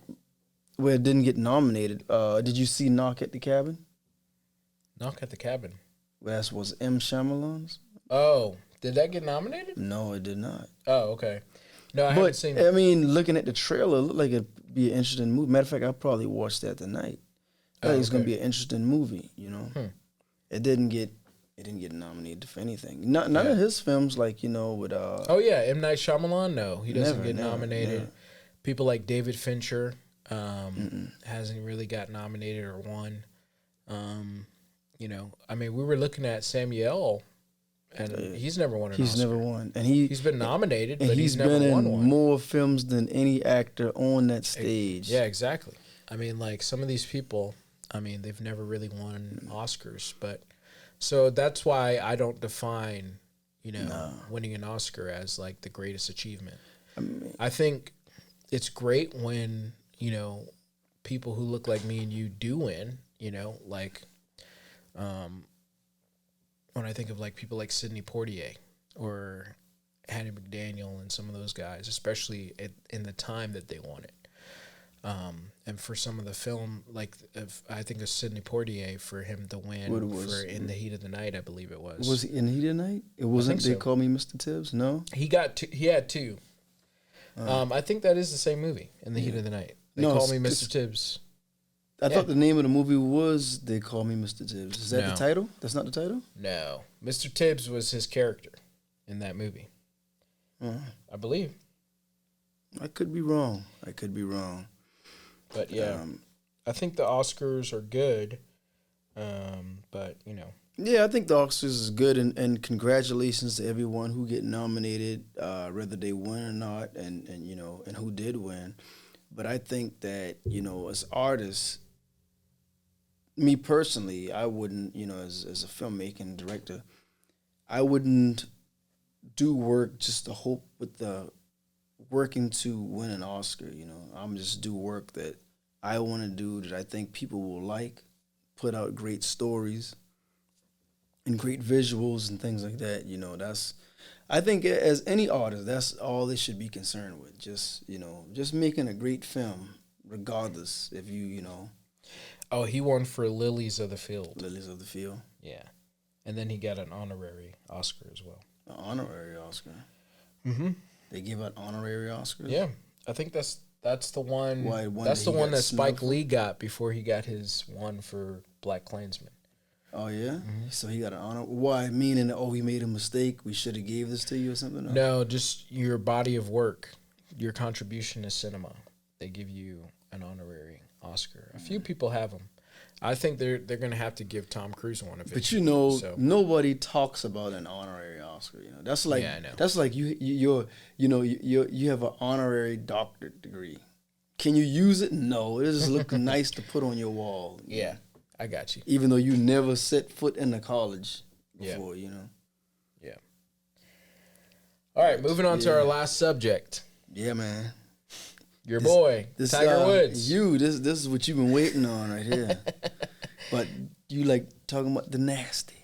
where it didn't get nominated? Did you see Knock at the Cabin? Knock at the Cabin. That was M. Shyamalan's. Oh. Did that get nominated? No, it did not. Oh, okay. No, I haven't seen it. I mean, looking at the trailer, it looked like it'd be an interesting movie. Matter of fact, I'll probably watch that tonight. I think it's gonna be an interesting movie, you know. It didn't get nominated for anything. None of his films, like, you know, with oh yeah, M. Night Shyamalan, no. He doesn't get nominated. Never. People like David Fincher hasn't really got nominated or won. You know, I mean, we were looking at Samuel. And he's never won an Oscar. He's never won. And he's been nominated, but he's never been won in one. More films than any actor on that stage. Yeah, exactly. I mean, like, some of these people, I mean, they've never really won Oscars. But so that's why I don't define, you know, winning an Oscar as, like, the greatest achievement. I think it's great when, you know, people who look like me and you do win, you know, like, when I think of like people like Sidney Poitier or Hattie McDaniel and some of those guys, especially in the time that they won it. And for some of the film, like I think of Sidney Poitier for him to win for In the Heat of the Night, I believe it was. Was he In the Heat of the Night? It wasn't They Call Me Mr. Tibbs? No? He had two. I think that is the same movie, In the Heat of the Night. They Call Me Mr. Tibbs. I thought the name of the movie was They Call Me Mr. Tibbs. Is that the title? That's not the title? No. Mr. Tibbs was his character in that movie. I believe. I could be wrong. But yeah, I think the Oscars are good. But, you know. Yeah, I think the Oscars is good, and congratulations to everyone who get nominated, whether they win or not, and you know, and who did win. But I think that, you know, as artists, me personally, I wouldn't, you know, as a filmmaker and director, I wouldn't do work just to hope with the working to win an Oscar, you know. I'm just do work that I want to do, that I think people will like, put out great stories and great visuals and things like that, you know. I think as any artist, that's all they should be concerned with. Just, you know, just making a great film, regardless if you know. Oh, he won for Lilies of the Field. Lilies of the Field. Yeah. And then he got an honorary Oscar as well. An honorary Oscar? Mm-hmm. They give out honorary Oscars? Yeah. I think that's the one. That's the one that Spike Lee got before he got his one for Black Klansman. Oh yeah, so he got an honor. Why? Meaning, he made a mistake. We should have gave this to you or something. No, just your body of work, your contribution to cinema. They give you an honorary Oscar. A few people have them. I think they're gonna have to give Tom Cruise one of it. But nobody talks about an honorary Oscar. That's like that's like you have an honorary doctorate degree. Can you use it? No, it just looks nice to put on your wall. Yeah. I got you. Even though you never set foot in the college before, Yeah. All right, moving on to our last subject. Yeah, man. Your boy, Tiger Woods. This is what you've been waiting on right here. But you like talking about the nasty.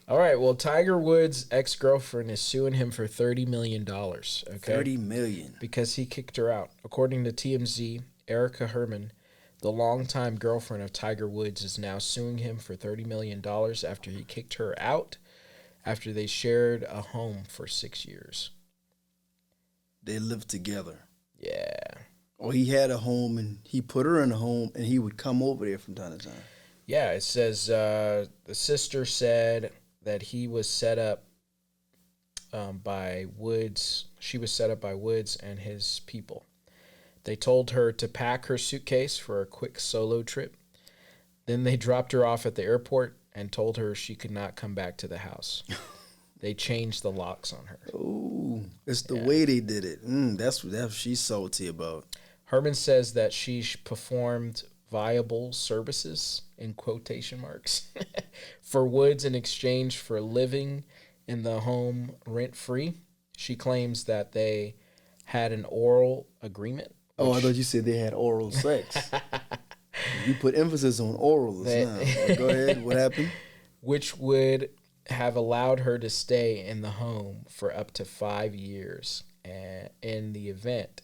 All right, well, Tiger Woods' ex-girlfriend is suing him for $30 million. Okay? $30 million. Because he kicked her out. According to TMZ, Erica Herman, the longtime girlfriend of Tiger Woods, is now suing him for $30 million after he kicked her out after they shared a home for 6 years. They lived together. Yeah. Or he had a home and he put her in a home and he would come over there from time to time. Yeah, it says the sister said that he was set up by Woods. She was set up by Woods and his people. They told her to pack her suitcase for a quick solo trip. Then they dropped her off at the airport and told her she could not come back to the house. They changed the locks on her. Oh, it's the way they did it. That's what she's salty about. Herman says that she performed viable services, in quotation marks, for Woods in exchange for living in the home rent-free. She claims that they had an oral agreement. Oh, I thought you said they had oral sex. You put emphasis on oral. Go ahead. What happened? Which would have allowed her to stay in the home for up to 5 years. And in the event,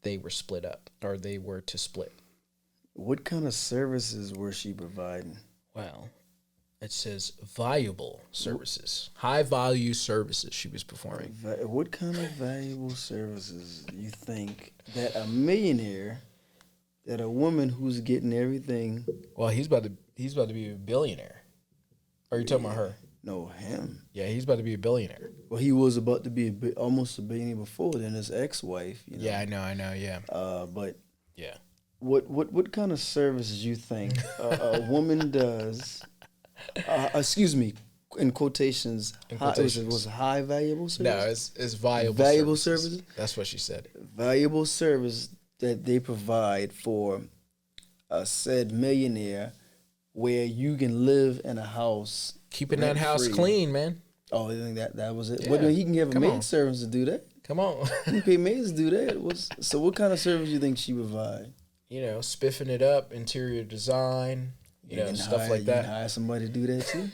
they were split up, or they were to split. What kind of services were she providing? Well, it says valuable services, high value services she was performing. What kind of valuable services do you think that a millionaire, that a woman who's getting everything? Well, he's about to be a billionaire. Or are you talking about her? No, him. Yeah, he's about to be a billionaire. Well, he was about to be almost a billionaire before then. His ex-wife. Yeah, I know. Yeah. But yeah. What kind of services you think a woman does? Excuse me, in quotations. Was high valuable service? No, it's valuable. Valuable services. That's what she said. Valuable service that they provide for a said millionaire, where you can live in a house, keeping that house clean, man. Oh, you think that was it? Yeah. Well, he can have a maid service to do that. Come on, he can pay maids to do that. So, what kind of service do you think she provide? Spiffing it up, interior design, stuff like that. You can hire somebody to do that too.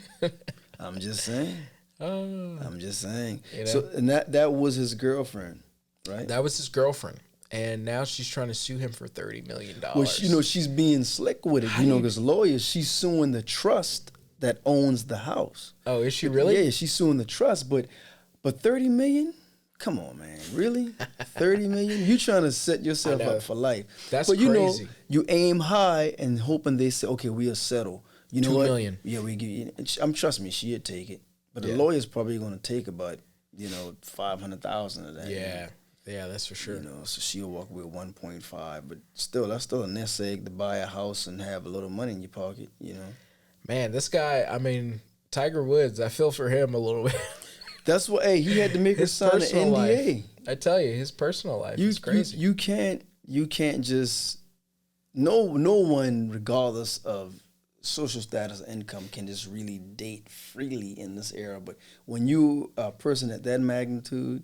I'm just saying. I'm just saying. So, and that was his girlfriend, right? That was his girlfriend. And now she's trying to sue him for $30 million. Well, she's being slick with it, because lawyers, she's suing the trust that owns the house. Oh, is she really? Yeah, she's suing the trust, but $30 million? Come on, man. Really? $30 million? You trying to set yourself up for life. That's crazy. You aim high and hoping they say, okay, we'll settle. You know what? $2 million. Yeah, we give you. Trust me, she'd take it. But the lawyer's probably going to take about, $500,000 of that. Yeah. Yeah, that's for sure. So she'll walk away with 1.5, but still, that's still a nest egg to buy a house and have a little money in your pocket. Man, this guy. I mean, Tiger Woods. I feel for him a little bit. That's what. Hey, he had to make her sign an NDA. Life. I tell you, his personal life is crazy. You can't just. No one, regardless of social status, income, can just really date freely in this era. But when you a person at that magnitude,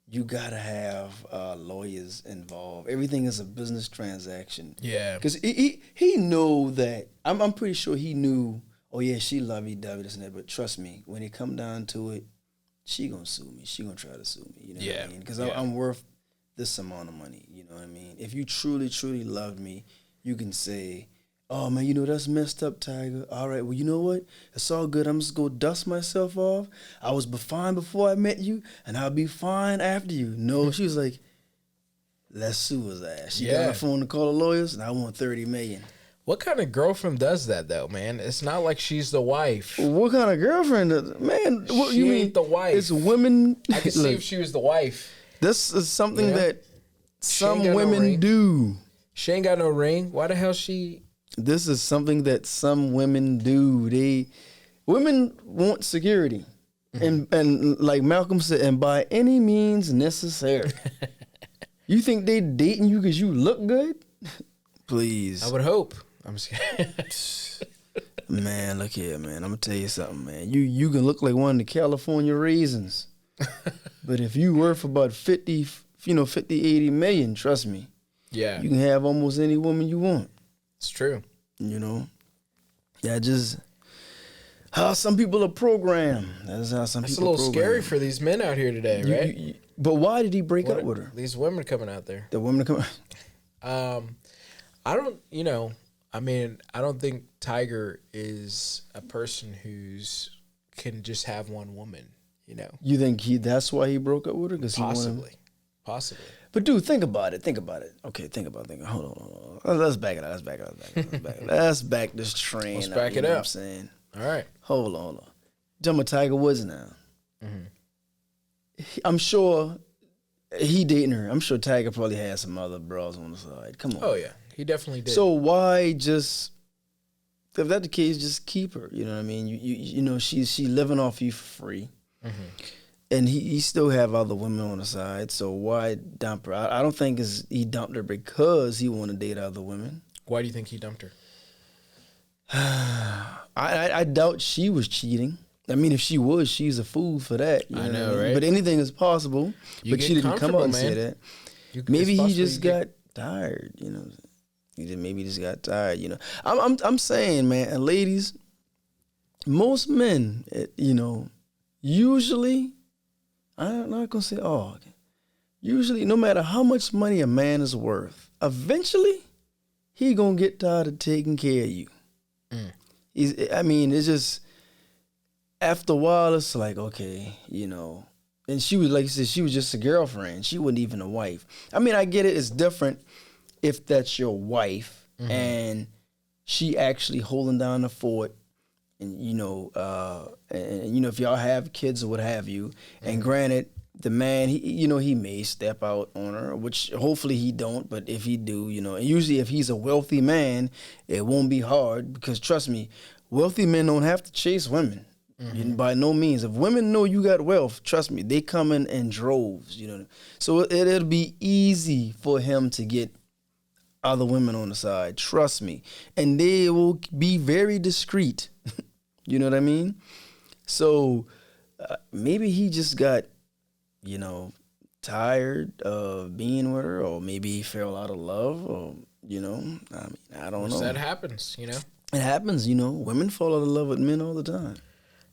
you gotta have lawyers involved. Everything is a business transaction. Yeah, because he know that. I'm pretty sure he knew. Oh yeah, she lovey-dovey this and that. But trust me, when it come down to it, she gonna sue me. She gonna try to sue me. You know what I mean? Because I'm worth this amount of money. You know what I mean? If you truly, truly loved me, you can say, oh man, that's messed up, Tiger. All right, well, you know what? It's all good. I'm just gonna dust myself off. I was fine before I met you, and I'll be fine after you. No, she was like, let's sue his ass. She got her phone to call the lawyers, and I want $30 million. What kind of girlfriend does that though, man? It's not like she's the wife. What kind of girlfriend does, man? What she you ain't mean? The wife. It's women. I could see if she was the wife. This is something that some women do. She ain't got no ring. Why the hell she? This is something that some women do. Women want security, and like Malcolm said, and by any means necessary. You think they dating you because you look good? Please. I would hope. I'm scared. Man, look here, man. I'm gonna tell you something, man. You can look like one of the California raisins, but if you worth about 50, 80 million, trust me. Yeah. You can have almost any woman you want. It's true. You know. Yeah, just how some people are programmed. That's how some That's people are a little scary for these men out here today, right? But why did he break up with her? These women coming out there. The women coming. I don't. I mean, I don't think Tiger is a person who's can just have one woman. You know. You think that's why he broke up with her? Possibly. But dude, think about it. Okay, think about it. Hold on. Let's back it up. Let's back this train. Let's back it up. Know what I'm saying. All right. Hold on. Jump with Tiger Woods now. I'm sure he dating her. I'm sure Tiger probably had some other bros on the side. Come on. Oh yeah, he definitely did. So why just, if that's the case, just keep her? You know what I mean? You know she living off you for free, and he still have other women on the side. So why dump her? I don't think he dumped her because he want to date other women. Why do you think he dumped her? I doubt she was cheating. I mean, if she was, she's a fool for that. I know, right? But anything is possible. But she didn't come out and say that. Maybe he just got tired, you know. Maybe he just got tired, you know. I'm saying, man, and ladies, most men, you know, usually, I'm not gonna say all. Usually, no matter how much money a man is worth, eventually, he gonna get tired of taking care of you. It's just. After a while, it's like, okay, you know. And she was, like you said, she was just a girlfriend. She wasn't even a wife. I mean, I get it. It's different if that's your wife and she actually holding down the fort and, you know, if y'all have kids or what have you. And granted, the man, he may step out on her, which hopefully he don't. But if he do, you know, and usually if he's a wealthy man, it won't be hard because, trust me, wealthy men don't have to chase women. By no means. If women know you got wealth, trust me, they come in droves, you know. So it'll be easy for him to get other women on the side, trust me. And they will be very discreet. You know what I mean? So maybe he just got, you know, tired of being with her, or maybe he fell out of love, or, you know, I mean, I don't know. That happens, you know. It happens, you know. Women fall out of love with men all the time.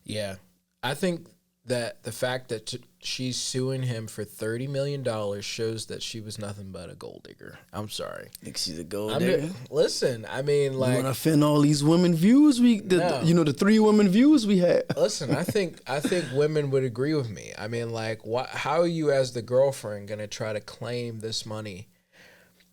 Yeah. I think that the fact that she's suing him for $30 million shows that she was nothing but a gold digger. I'm sorry. Think she's a gold digger? Listen, I mean, like, you want to offend all these women views the 3 women views we had. Listen, I think women would agree with me. I mean, like, how are you as the girlfriend gonna try to claim this money,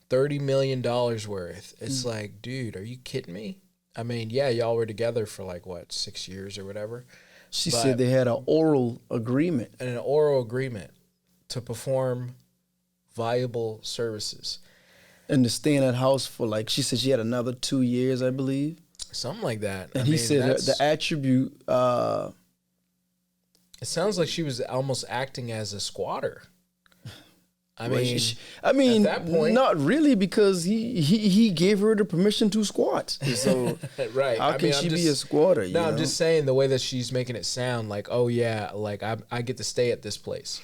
$30 million worth? It's like, dude, are you kidding me? I mean, yeah, y'all were together for like, what, 6 years or whatever? She said they had an oral agreement. And an oral agreement to perform viable services. And to stay in that house for, like, she said she had another 2 years, I believe. Something like that. And he said the attribute... it sounds like she was almost acting as a squatter. I mean, at that point, not really, because he gave her the permission to squat. So right. How can she be a squatter? You know? I'm just saying the way that she's making it sound like, oh yeah, like I get to stay at this place.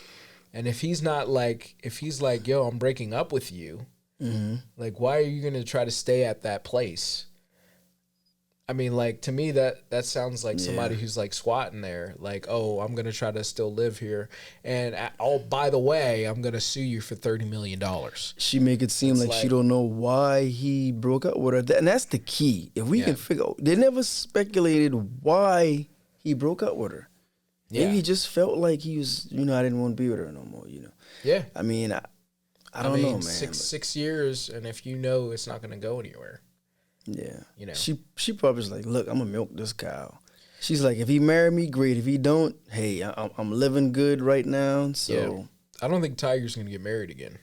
And if he's like, yo, I'm breaking up with you, like, why are you gonna try to stay at that place? I mean, like, to me, that sounds like somebody who's, like, squatting there. Like, oh, I'm going to try to still live here. And, oh, by the way, I'm going to sue you for $30 million. She make it seem like she don't know why he broke up with her. And that's the key. If we can figure out, they never speculated why he broke up with her. Maybe he just felt like he was, you know, I didn't want to be with her no more, you know. Yeah. I mean, I don't know, man. Six years, and if you know it's not going to go anywhere. Yeah. You know, she probably was like, look, I'm gonna milk this cow. She's like, if he marry me, great. If he don't, hey, I'm living good right now. So yeah. I don't think Tiger's gonna get married again.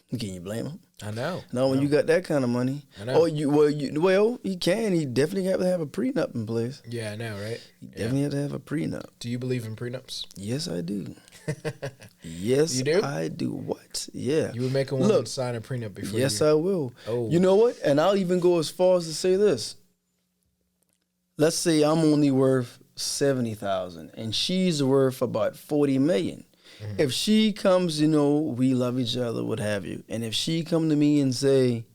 Can you blame him? I know. No, when you got that kind of money. I know. Oh, well, he can. He definitely have to have a prenup in place. Yeah, I know, right? He definitely have to have a prenup. Do you believe in prenups? Yes, I do. Yes, you do? I do. What? Yeah. You would make a woman sign a prenup before Yes, I will. Oh. You know what? And I'll even go as far as to say this. Let's say I'm only worth 70,000 and she's worth about 40 million. Mm-hmm. If she comes, we love each other, what have you. And if she come to me and say,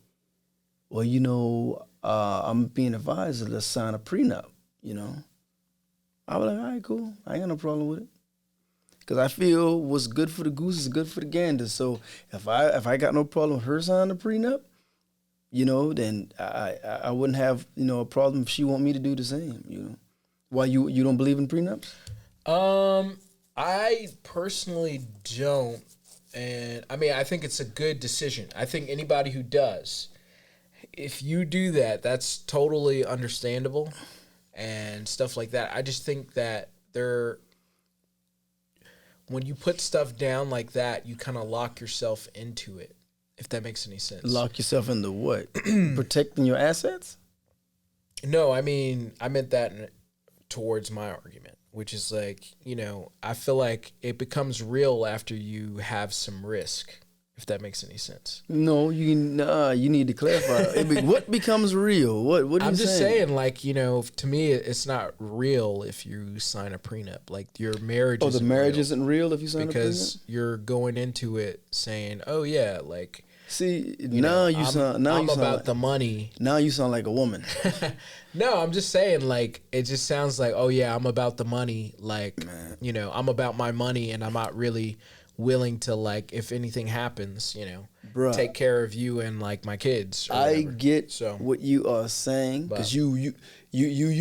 well, I'm being advised to let's sign a prenup, I'll be like, all right, cool. I ain't got no problem with it. Because I feel what's good for the goose is good for the gander. So if I got no problem with her signing a prenup, then I wouldn't have, a problem if she want me to do the same, Why you don't believe in prenups? I personally don't. And I mean, I think it's a good decision. I think anybody who does, if you do that, that's totally understandable and stuff like that. I just think that when you put stuff down like that, you kind of lock yourself into it, if that makes any sense. Lock yourself into what? Protecting your assets? No, I mean, I meant that towards my argument, which is like, I feel like it becomes real after you have some risk, if that makes any sense. No, you need to clarify. What becomes real? What are you saying? I'm just saying, like, to me, it's not real if you sign a prenup. Like, your marriage isn't real. Oh, the marriage isn't real if you sign a prenup? Because you're going into it saying, oh, yeah, like... See, I'm about the money. Now you sound like a woman. No, I'm just saying, like, it just sounds like, oh, yeah, I'm about the money. Like, I'm about my money, and I'm not really willing to, like, if anything happens, Bruh, take care of you and, like, my kids. I get what you are saying, because you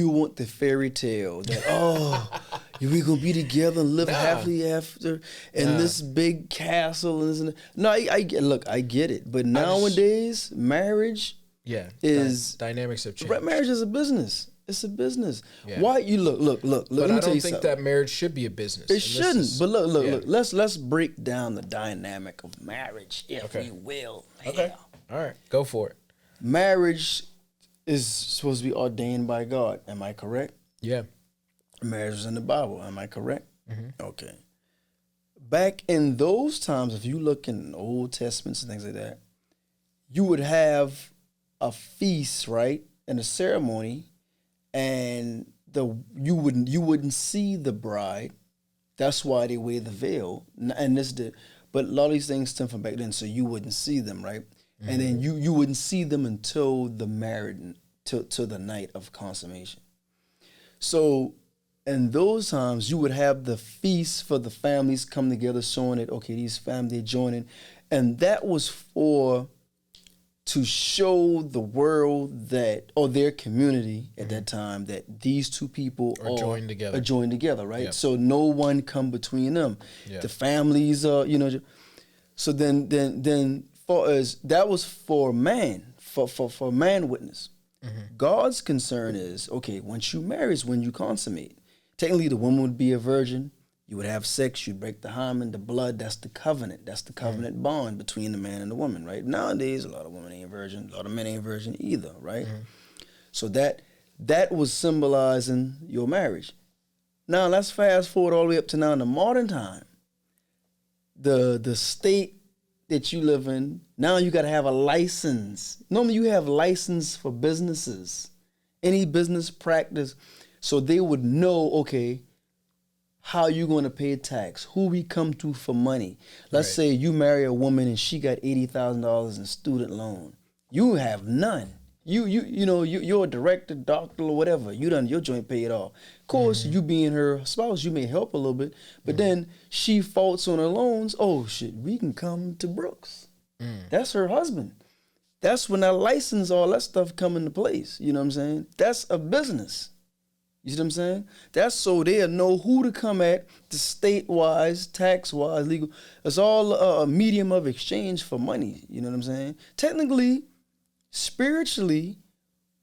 want the fairy tale that, we're going to be together and live happily after in this big castle. No, I get it. But nowadays, marriage is... Dynamics have changed. Marriage is a business. It's a business. Yeah. Why you look? But I don't think that marriage should be a business. It shouldn't. But look. Let's break down the dynamic of marriage, if we will. Okay. All right. Go for it. Marriage is supposed to be ordained by God. Am I correct? Yeah. Marriage is in the Bible. Am I correct? Mm-hmm. Okay. Back in those times, if you look in Old Testaments and things like that, you would have a feast, right, and a ceremony. And you wouldn't see the bride. That's why they wear the veil. But a lot of these things stem from back then, so you wouldn't see them, right? Mm-hmm. And then you wouldn't see them until the marriage, till the night of consummation. So in those times, you would have the feast for the families come together, showing it. Okay, these families joining, and that was to show the world or their community at that time that these two people are joined together, right? Yep. So no one come between them. Yep. The families are, So then, for us, that was for man, for man witness. Mm-hmm. God's concern is, okay, once you marry is when you consummate. Technically, the woman would be a virgin. You would have sex, you'd break the hymen, the blood, that's the covenant. That's the covenant bond between the man and the woman, right? Nowadays, a lot of women ain't virgin, a lot of men ain't virgin either, right? Mm-hmm. So that was symbolizing your marriage. Now, let's fast forward all the way up to now in the modern time. The state that you live in, now you got to have a license. Normally, you have license for businesses, any business practice, so they would know, okay, how you going to pay tax? Who we come to for money? Let's say you marry a woman and she got $80,000 in student loan. You have none. You're a director, doctor, or whatever. You done your joint paid off. Of course, you being her spouse, you may help a little bit, but then she faults on her loans. Oh shit, we can come to Brooks. That's her husband. That's when that license, all that stuff come into place. You know what I'm saying? That's a business. You see what I'm saying? That's so they'll know who to come at, the state-wise, tax-wise, legal. It's all a medium of exchange for money. You know what I'm saying? Technically, spiritually,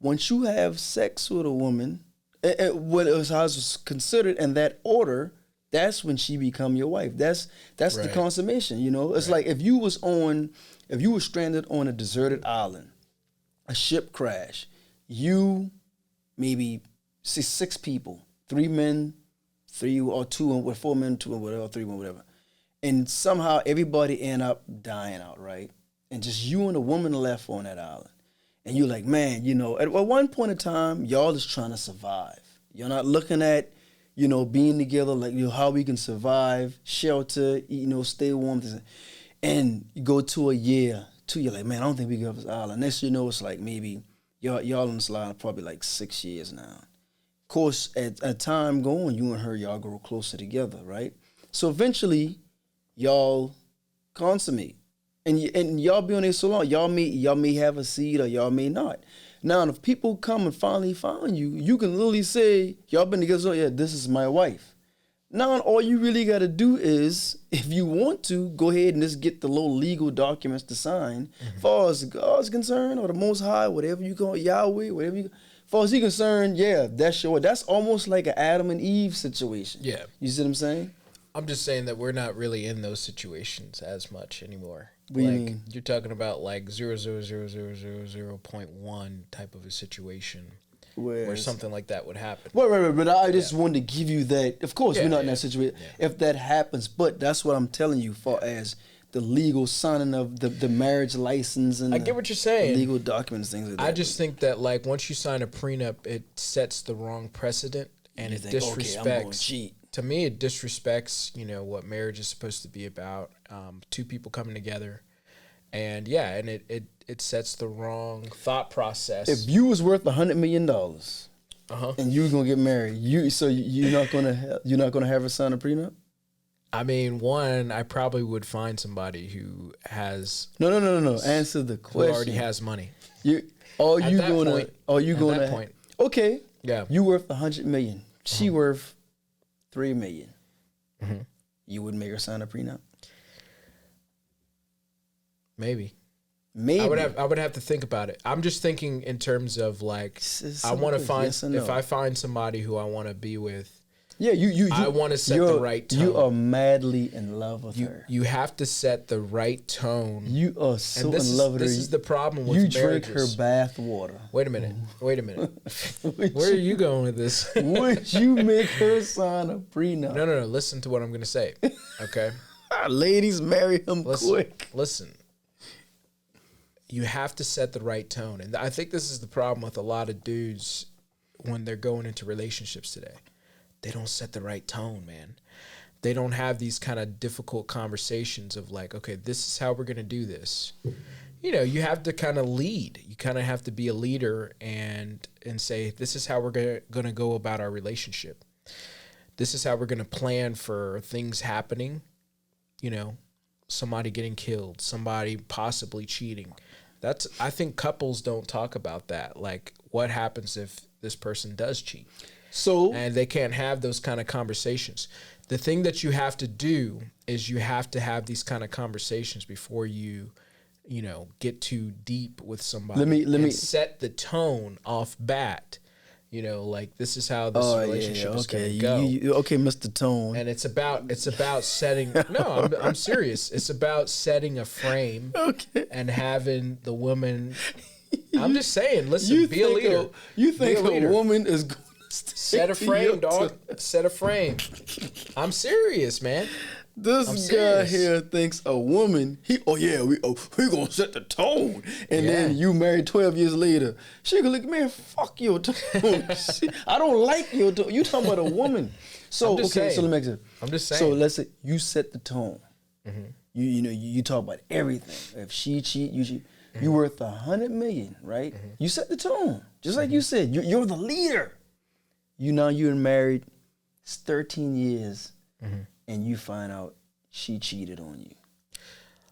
once you have sex with a woman, when it was considered in that order, that's when she become your wife. That's the consummation. You know, it's like if you were stranded on a deserted island, a ship crash, you maybe 6 people, 3 men, 3 or 2 or 4 men, 2 or whatever, 3 or whatever, and somehow everybody end up dying out, right? And just you and a woman left on that island. And you're like, man, you know, at one point in time, y'all just trying to survive. You're not looking at, you know, being together, like, you know, how we can survive, shelter, you know, stay warm. And you go to a year, 2 years, like, man, I don't think we can have this island. Next you know, it's like maybe y'all on this island probably like 6 years now. Of course, at time going, you and her, y'all grow closer together, right? So eventually, y'all consummate. And y'all be on there so long, y'all may have a seed or y'all may not. Now, if people come and finally find you, you can literally say, y'all been together so long, yeah, this is my wife. Now, all you really got to do is, if you want to, go ahead and just get the little legal documents to sign. As far as God's concerned, or the Most High, whatever you call it, Yahweh, whatever you, as far as he's concerned, yeah, that's your, that's almost like an Adam and Eve situation. Yeah. You see what I'm saying? I'm just saying that we're not really in those situations as much anymore. What do you mean? You're talking about like 0.00000.1 type of a situation where something like that would happen. Right. But I just wanted to give you that. Of course, we're not in that situation. Yeah. If that happens, but that's what I'm telling you, far as the legal signing of the marriage license and I get what you're saying. Legal documents, things like that. I just think that like once you sign a prenup, it sets the wrong precedent and it disrespects. Okay, I'm gonna cheat. To me, it disrespects, you know, what marriage is supposed to be about. 2 people coming together, and it sets the wrong thought process. If you was worth $100 million, and you was gonna get married, you're not gonna have her sign a prenup. I mean, one, I probably would find somebody who has no. Answer the question. Who already has money. Okay. Yeah. You worth $100 million. She worth $3 million. You would make her sign a prenup? Maybe. I would have to think about it. I'm just thinking in terms of like I want to find if I find somebody who I want to be with. Yeah, you I want to set the right tone. You are madly in love with her. You have to set the right tone. You are so in love with her. This is the problem with marriages. You drink her bath water. Wait a minute. Where are you going with this? Would you make her sign a prenup? No. Listen to what I'm going to say, okay? Ladies, marry him quick. Listen. You have to set the right tone. And I think this is the problem with a lot of dudes when they're going into relationships today. They don't set the right tone, man. They don't have these kind of difficult conversations of like, okay, this is how we're going to do this. You know, you have to kind of lead. You kind of have to be a leader and say, this is how we're going to go about our relationship. This is how we're going to plan for things happening, you know, somebody getting killed, somebody possibly cheating. I think couples don't talk about that. Like, what happens if this person does cheat? And they can't have those kind of conversations. The thing that you have to do is you have to have these kind of conversations before you know, get too deep with somebody. Let me set the tone off bat. You know, like this is how this relationship is going to go. Okay, Mr. Tone. And it's about setting. No, I'm serious. It's about setting a frame and having the woman. I'm just saying. Listen, be a leader. You think a woman is going to set a frame, dog? Set a frame. I'm serious, man. This guy here thinks a woman. We gonna set the tone, and then you married 12 years later. She gonna look, man, fuck your tone. I don't like your tone. You talking about a woman? So so let me make sense. I'm just saying. So let's say you set the tone. You talk about everything. If she cheat, you cheat. You worth $100 million, right? You set the tone, just like you said. You're the leader. You're married. It's 13 years. And you find out she cheated on you.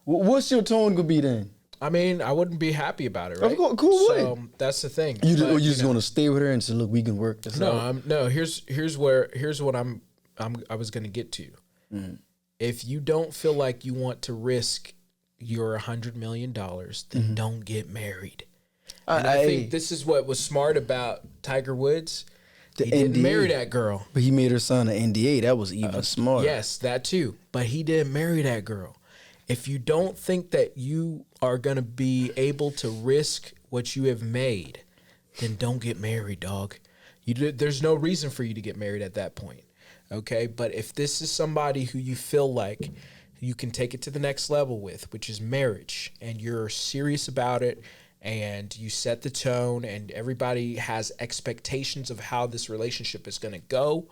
What's your tone gonna be then? I mean, I wouldn't be happy about it, right? Cool way. So that's the thing. You just gonna stay with her and say, "Look, we can work this out." No. Here's what I was gonna get to. If you don't feel like you want to risk your $100 million, then don't get married. And I think this is what was smart about Tiger Woods. He didn't marry that girl. But he made her sign an NDA. That was even smarter. Yes, that too. But he didn't marry that girl. If you don't think that you are going to be able to risk what you have made, then don't get married, dog. There's no reason for you to get married at that point. Okay? But if this is somebody who you feel like you can take it to the next level with, which is marriage, and you're serious about it, and you set the tone, and everybody has expectations of how this relationship is going to go,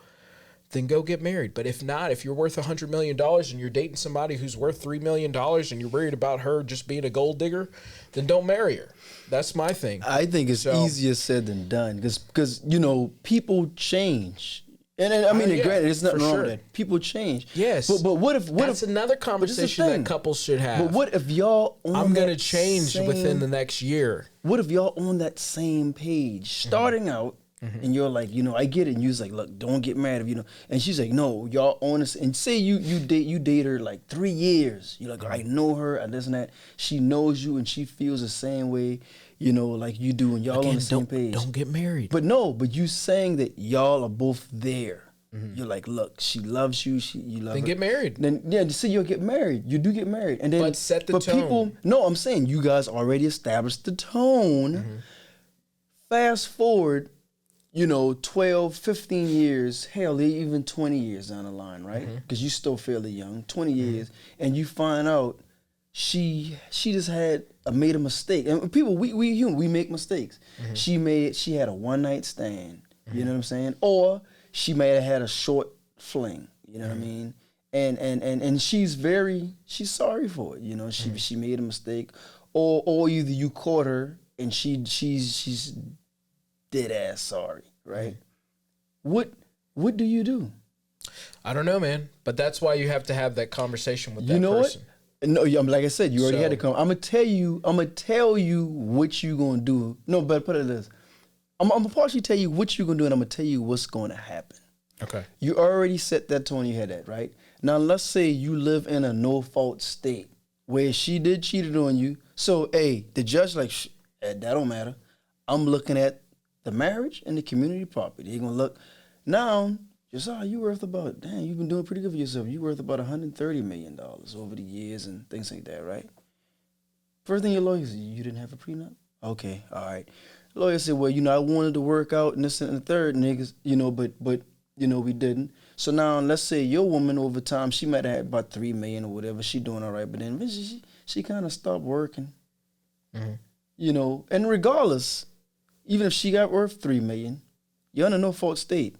then go get married. But if not, if you're worth $100 million and you're dating somebody who's worth $3 million and you're worried about her just being a gold digger, then don't marry her. That's my thing. I think it's easier said than done because you know, people change. And I mean, granted, there's nothing wrong with that. People change. Yes. But what if... That's another conversation that couples should have. But what if y'all... I'm going to change within the next year. What if y'all on that same page, starting out, and you're like, you know, I get it. And you're like, look, don't get mad if you know. And she's like, no, y'all on this. And say you date her like 3 years. You're like, I know her, and this and that. She knows you, and she feels the same way, you know, like you do, and y'all on the same page. Don't get married. But you saying that y'all are both there. You're like, look, she loves you. You love her. Then get married. Then say you'll get married. You do get married, and then but set the tone. I'm saying you guys already established the tone. Fast forward, you know, 12, 15 years, hell, even 20 years down the line, right? Because you're still fairly young, 20 years, and you find out she just made a mistake. And people, we human, we make mistakes. She had a one-night stand, you know what I'm saying? Or she may have had a short fling, you know what I mean? And she's sorry for it, you know, she made a mistake. Or either you caught her and she's dead ass sorry, right? What do you do? I don't know, man. But that's why you have to have that conversation with that person. What? No, like I said, you already had to come. I'm gonna tell you what you gonna do. No, but put it this. I'm gonna partially tell you what you're gonna do, and I'm gonna tell you what's gonna happen. Okay. You already set that tone in your head, right? Now let's say you live in a no-fault state where she cheated on you. So, hey, the judge like, that don't matter. I'm looking at the marriage and the community property. They're gonna look now. Josiah, you worth about, you've been doing pretty good for yourself. You worth about $130 million over the years and things like that, right? First thing your lawyer said, you didn't have a prenup? Okay, all right. The lawyer said, well, you know, I wanted to work out and this and the third, niggas, you know, but you know, we didn't. So now let's say your woman over time, she might have had about $3 million or whatever. She doing all right, but then she kind of stopped working. You know, and regardless, even if she got worth $3 million, you're in a no-fault state.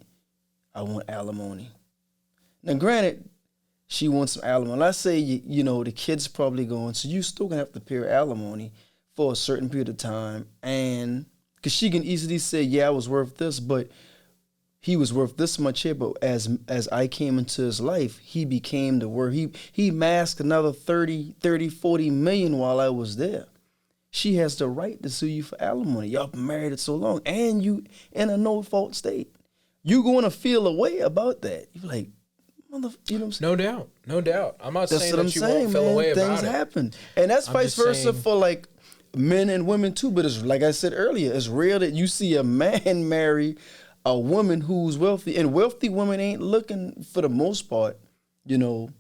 I want alimony. Now, granted, she wants some alimony. Let's say, you know, the kid's probably going, so you still going to have to pay her alimony for a certain period of time. And because she can easily say, yeah, I was worth this, but he was worth this much here. But as I came into his life, he became the worth. He masked another 30, 40 million while I was there. She has the right to sue you for alimony. Y'all been married so long, and you in a no-fault state. You're going to feel a way about that. You're like, you know what I'm saying? No doubt. I'm not saying that you won't feel a way about it. Things happen. And that's vice versa for like men and women too. But it's like I said earlier, it's rare that you see a man marry a woman who's wealthy. And wealthy women ain't looking, for the most part, you know.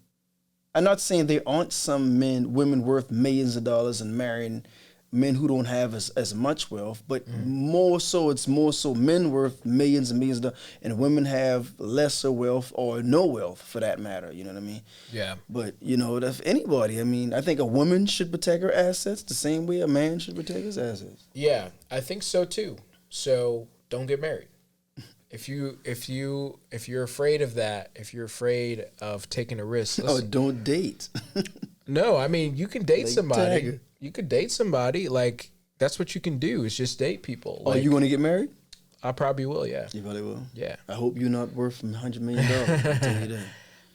I'm not saying there aren't some women worth millions of dollars and marrying men who don't have as much wealth, but it's more so men worth millions and millions of dollars, and women have lesser wealth or no wealth for that matter. You know what I mean? Yeah. But you know, if anybody, I mean, I think a woman should protect her assets the same way a man should protect his assets. Yeah, I think so too. So don't get married. If you're afraid of that, if you're afraid of taking a risk, don't date. No, I mean, you can date somebody. Tiger. You could date somebody. Like, that's what you can do, is just date people. Like, you want to get married? I probably will, yeah. You probably will? Yeah. I hope you're not worth $100 million. I'll tell you that.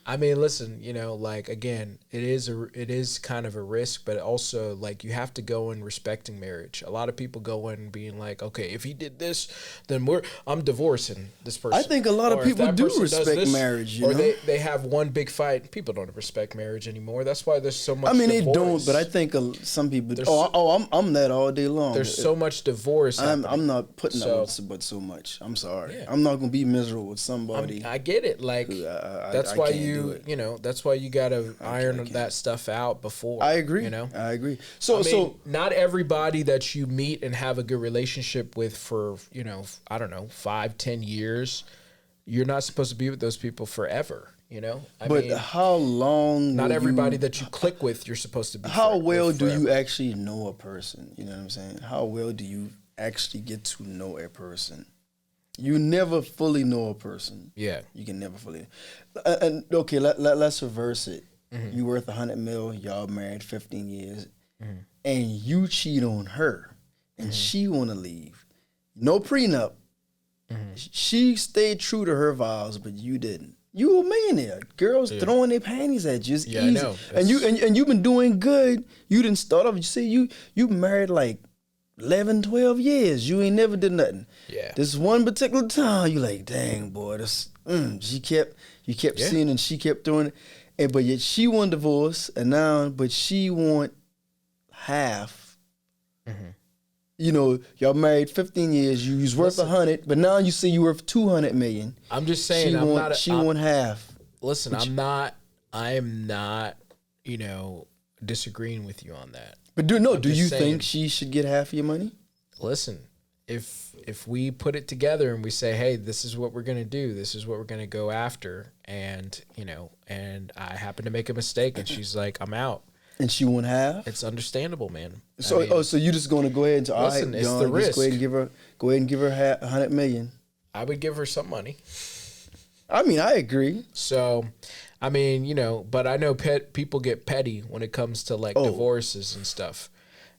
I mean, listen, like, again, it is kind of a risk, but also, like, you have to go in respecting marriage. A lot of people go in being like, okay, if he did this, then I'm divorcing this person. I think a lot of people do respect marriage, or they have one big fight. People don't respect marriage anymore. That's why there's so much divorce. They don't, but I think some people, I'm that all day long. There's so much divorce I'm not putting up with but so much. I'm sorry. Yeah. I'm not going to be miserable with somebody. I get it. Like, that's why that's why you got to iron that stuff out before. I agree. I agree. So not everybody that you meet and have a good relationship with for, I don't know, 5-10 years, you're not supposed to be with those people forever. I mean, how long? Not everybody that you click with, you're supposed to be. How well do you actually know a person? You know what I'm saying? How well do you actually get to know a person? You never fully know a person. Yeah, you can never fully. And okay, let's reverse it. Mm-hmm. You worth $100 million. Y'all married 15 years, and you cheat on her, and she want to leave. No prenup. She stayed true to her vows, but you didn't. You a millionaire. Girls throwing their panties at you. It's easy. I know. And you've been doing good. You didn't start off. You see, you married like 11, 12 years. You ain't never did nothing. Yeah. This one particular time, you like, dang, boy, this you kept seeing and she kept throwing it. But yet she won divorce but she want half. Y'all married 15 years. You was worth 100, but now you see you worth 200 million. I'm just saying, she won half. Listen, I am not, disagreeing with you on that. But do you think she should get half of your money? Listen, if we put it together and we say, hey, this is what we're gonna do, this is what we're gonna go after, and and I happen to make a mistake, and she's like, I'm out. And she won't have. It's understandable, man. So, so you just gonna go ahead and listen? It's the risk. Go ahead and give her 100 million. I would give her some money. I mean, I agree. So, I mean, but I know people get petty when it comes to like divorces and stuff,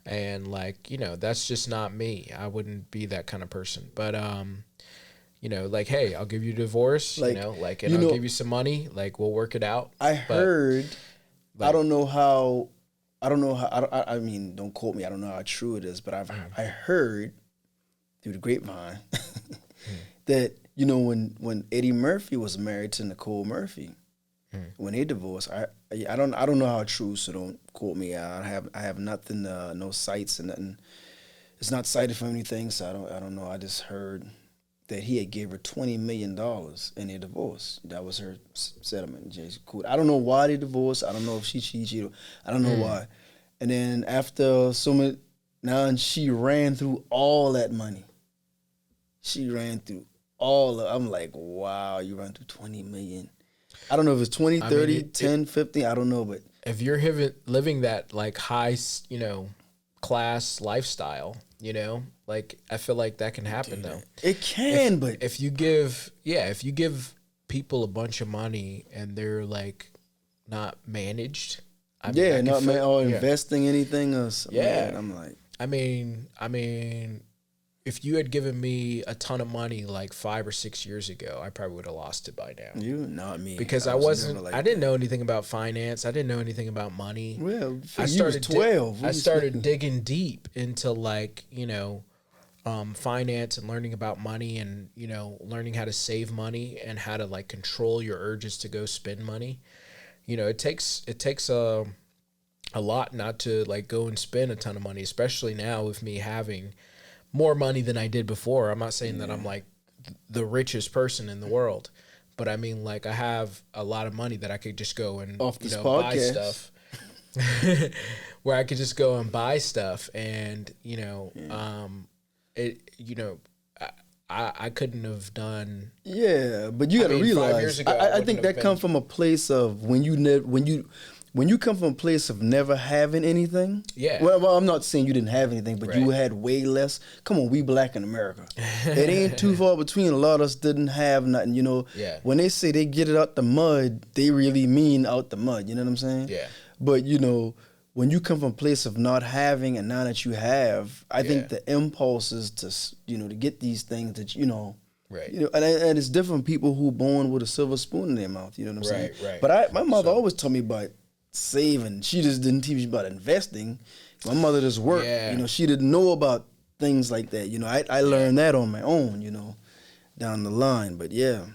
and like that's just not me. I wouldn't be that kind of person. But like, hey, I'll give you a divorce. And I'll give you some money. Like, we'll work it out. I heard. I don't know how. I mean, don't quote me. I don't know how true it is, but I heard through the grapevine that when Eddie Murphy was married to Nicole Murphy, when they divorced, I don't know how true. So don't quote me. I have nothing, no sites and nothing. It's not cited for anything, so I don't know. I just heard that he had gave her $20 million in their divorce. That was her settlement. Cool. I don't know why they divorced. I don't know if she cheated. I don't know why. And then after she ran through all that money. She ran through I'm like, wow, you ran through 20 million. I don't know if it's 20, 30, 10, 15, I don't know, but if you're living that like high, class lifestyle, like I feel like that can happen though. It can, but if you give people a bunch of money and they're like not managed, investing anything else. Yeah, I'm like, I mean, if you had given me a ton of money like 5 or 6 years ago, I probably would have lost it by now. You, not me, because I didn't know anything about finance. I didn't know anything about money. Well, I started 12. I started digging deep into like finance and learning about money and learning how to save money and how to like control your urges to go spend money. It takes a lot not to like go and spend a ton of money, especially now with me having more money than I did before. I'm not saying that I'm like the richest person in the world, but I mean like I have a lot of money that I could just go and buy stuff. Where I could just go and buy stuff and I couldn't have done. Yeah, but you got to realize 5 years ago, I think that comes from a place of when you come from a place of never having anything. Yeah. Well, I'm not saying you didn't have anything, but you had way less. Come on, we black in America. It ain't too far between. A lot of us didn't have nothing, Yeah. When they say they get it out the mud, they really mean out the mud. You know what I'm saying? Yeah. But, when you come from a place of not having and now that you have, I think the impulses to, to get these things that, Right. You know, and it's different people who born with a silver spoon in their mouth. You know what I'm saying? Right. But my mother always told me about saving. She just didn't teach me about investing. My mother just worked. Yeah. You know, she didn't know about things like that. You know, I learned that on my own. You know, down the line. But yeah.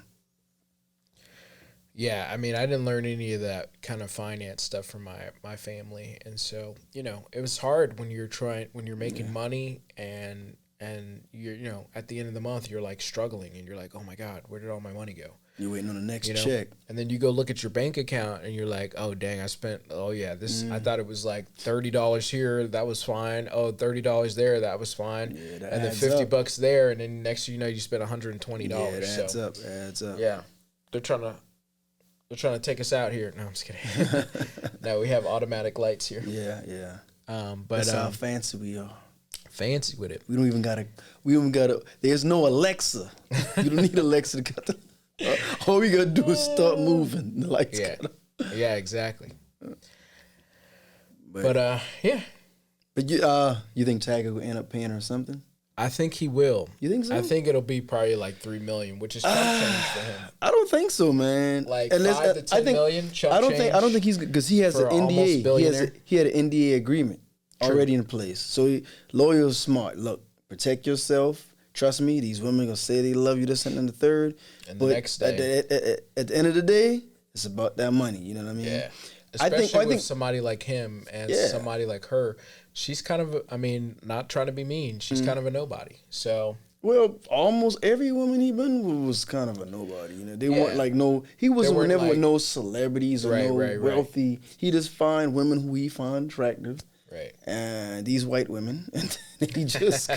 Yeah, I mean, I didn't learn any of that kind of finance stuff from my family, and so you know, it was hard when you're making money and you're, you know, at the end of the month you're like struggling and you're like, oh my God, where did all my money go? You're waiting on the next check, and then you go look at your bank account and you're like, oh dang, I spent, oh yeah, this I thought it was like $30 here, that was fine. Oh, $30 there, that was fine. Yeah, and then $50 there, and then next thing you know, you spent $120. Yeah, it adds up. Yeah, they're trying to take us out here. No, I'm just kidding. No, we have automatic lights here. Yeah. But that's how fancy we are. Fancy with it. We don't even gotta. There's no Alexa. You don't need Alexa to cut the. All we gotta do is start moving. The lights. Yeah, exactly. But yeah. But you think Tiger will end up paying her something? I think he will. You think so? I think it'll be probably like $3 million, which is chump change for him. I don't think so, man. Like 5 to 10 million. Chump I don't change think he's, because he has an NDA. He had an NDA agreement already in place. So lawyers smart. Look, protect yourself. Trust me, these women gonna say they love you, this and the third. And the next day, at the end of the day, it's about that money. You know what I mean? Yeah. Especially with somebody like him and somebody like her. She's kind of, I mean, not trying to be mean. She's kind of a nobody. So. Well, almost every woman he been with was kind of a nobody. You know, they weren't like he wasn't never with no celebrities or wealthy. He just find women who he find attractive. Right. And these white women, and he just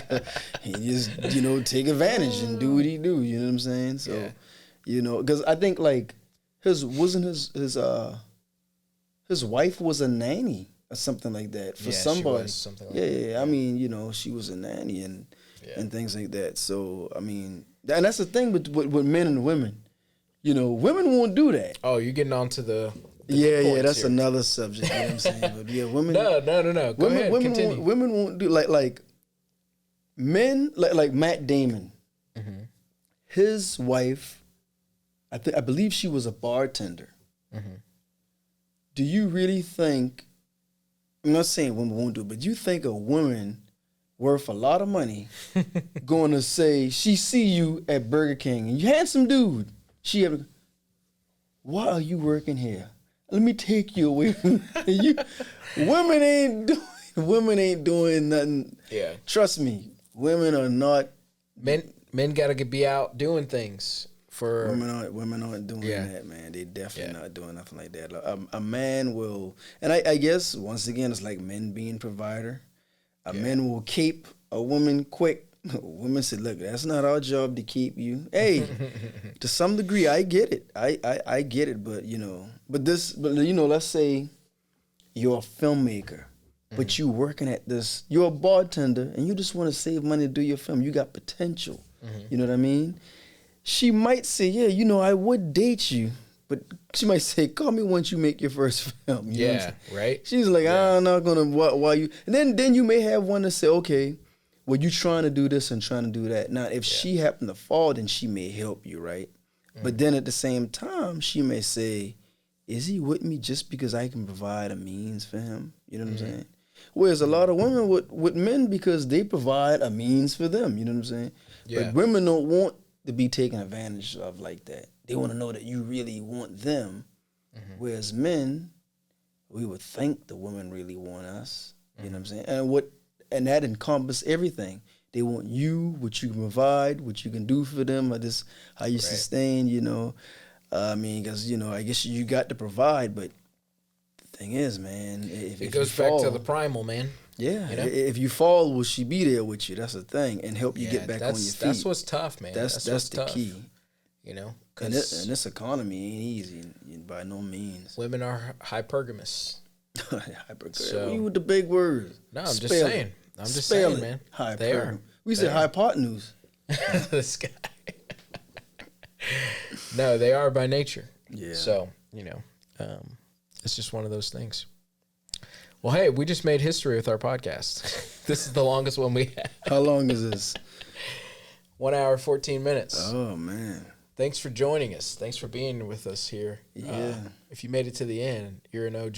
you know, take advantage and do what he do. You know what I'm saying? So, you know, because I think like his wife was a nanny or something like that for somebody. Something like that. I mean, you know, she was a nanny and things like that. So I mean, and that's the thing with men and women. You know, women won't do that. Oh, you're getting onto the that's here. Another subject. You know what I'm saying? But yeah, women. No. Go ahead. Continue. Women won't do like men like Matt Damon. Mm-hmm. His wife, I believe she was a bartender. Mm-hmm. Do you really think? I'm not saying women won't do it, but do you think a woman worth a lot of money going to say she see you at Burger King and you handsome dude? Why are you working here? Let me take you away from you. Women ain't doing nothing. Yeah. Trust me, women are not. Men gotta be out doing things. For women aren't doing that, man. They definitely not doing nothing like that. A man will, and I guess once again it's like men being provider. A man will keep a woman quick. Women said, "Look, that's not our job to keep you." Hey, to some degree, I get it. I get it, but you know, let's say you're a filmmaker, but you working at this. You're a bartender, and you just want to save money to do your film. You got potential. You know what I mean? She might say, "Yeah, you know, I would date you," but she might say, "Call me once you make your first film." You know what I'm saying? Right. She's like, "I'm not gonna why you," and then you may have one to say, "Okay, well, you trying to do this and trying to do that." Now, if she happened to fall, then she may help you, right? But then at the same time, she may say, "Is he with me just because I can provide a means for him?" You know what I'm saying? Whereas a lot of women with men because they provide a means for them. You know what I'm saying? Yeah. But women don't want to be taken advantage of like that. They want to know that you really want them. Whereas men, we would think the women really want us. You know what I'm saying? And that encompasses everything. They want you, what you can provide, what you can do for them, or this how you sustain. You know, I mean, because you know, I guess you got to provide, but the thing is, man, it goes back to the primal, man. Yeah, you know? If you fall, will she be there with you? That's the thing, and help you get back on your feet. That's what's tough, man. That's the tough. key. You know, and this economy ain't easy by no means. Women are hypergamous. So, you with the big words? No, I'm just saying. Man. They are. We said hypotenuse. This guy. No, they are by nature. Yeah. So you know, it's just one of those things. Well, hey, we just made history with our podcast. This is the longest one we had. How long is this? 1 hour, 14 minutes. Oh, man. Thanks for joining us. Thanks for being with us here. Yeah. If you made it to the end, you're an OG.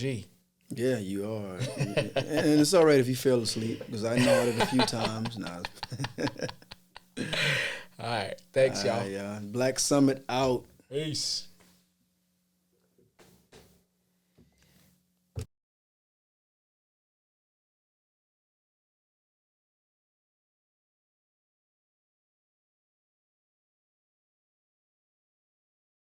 Yeah, you are. And it's all right if you fell asleep, because I nodded a few times. Nah. All right. Thanks, y'all. Yeah. Black Summit out. Peace.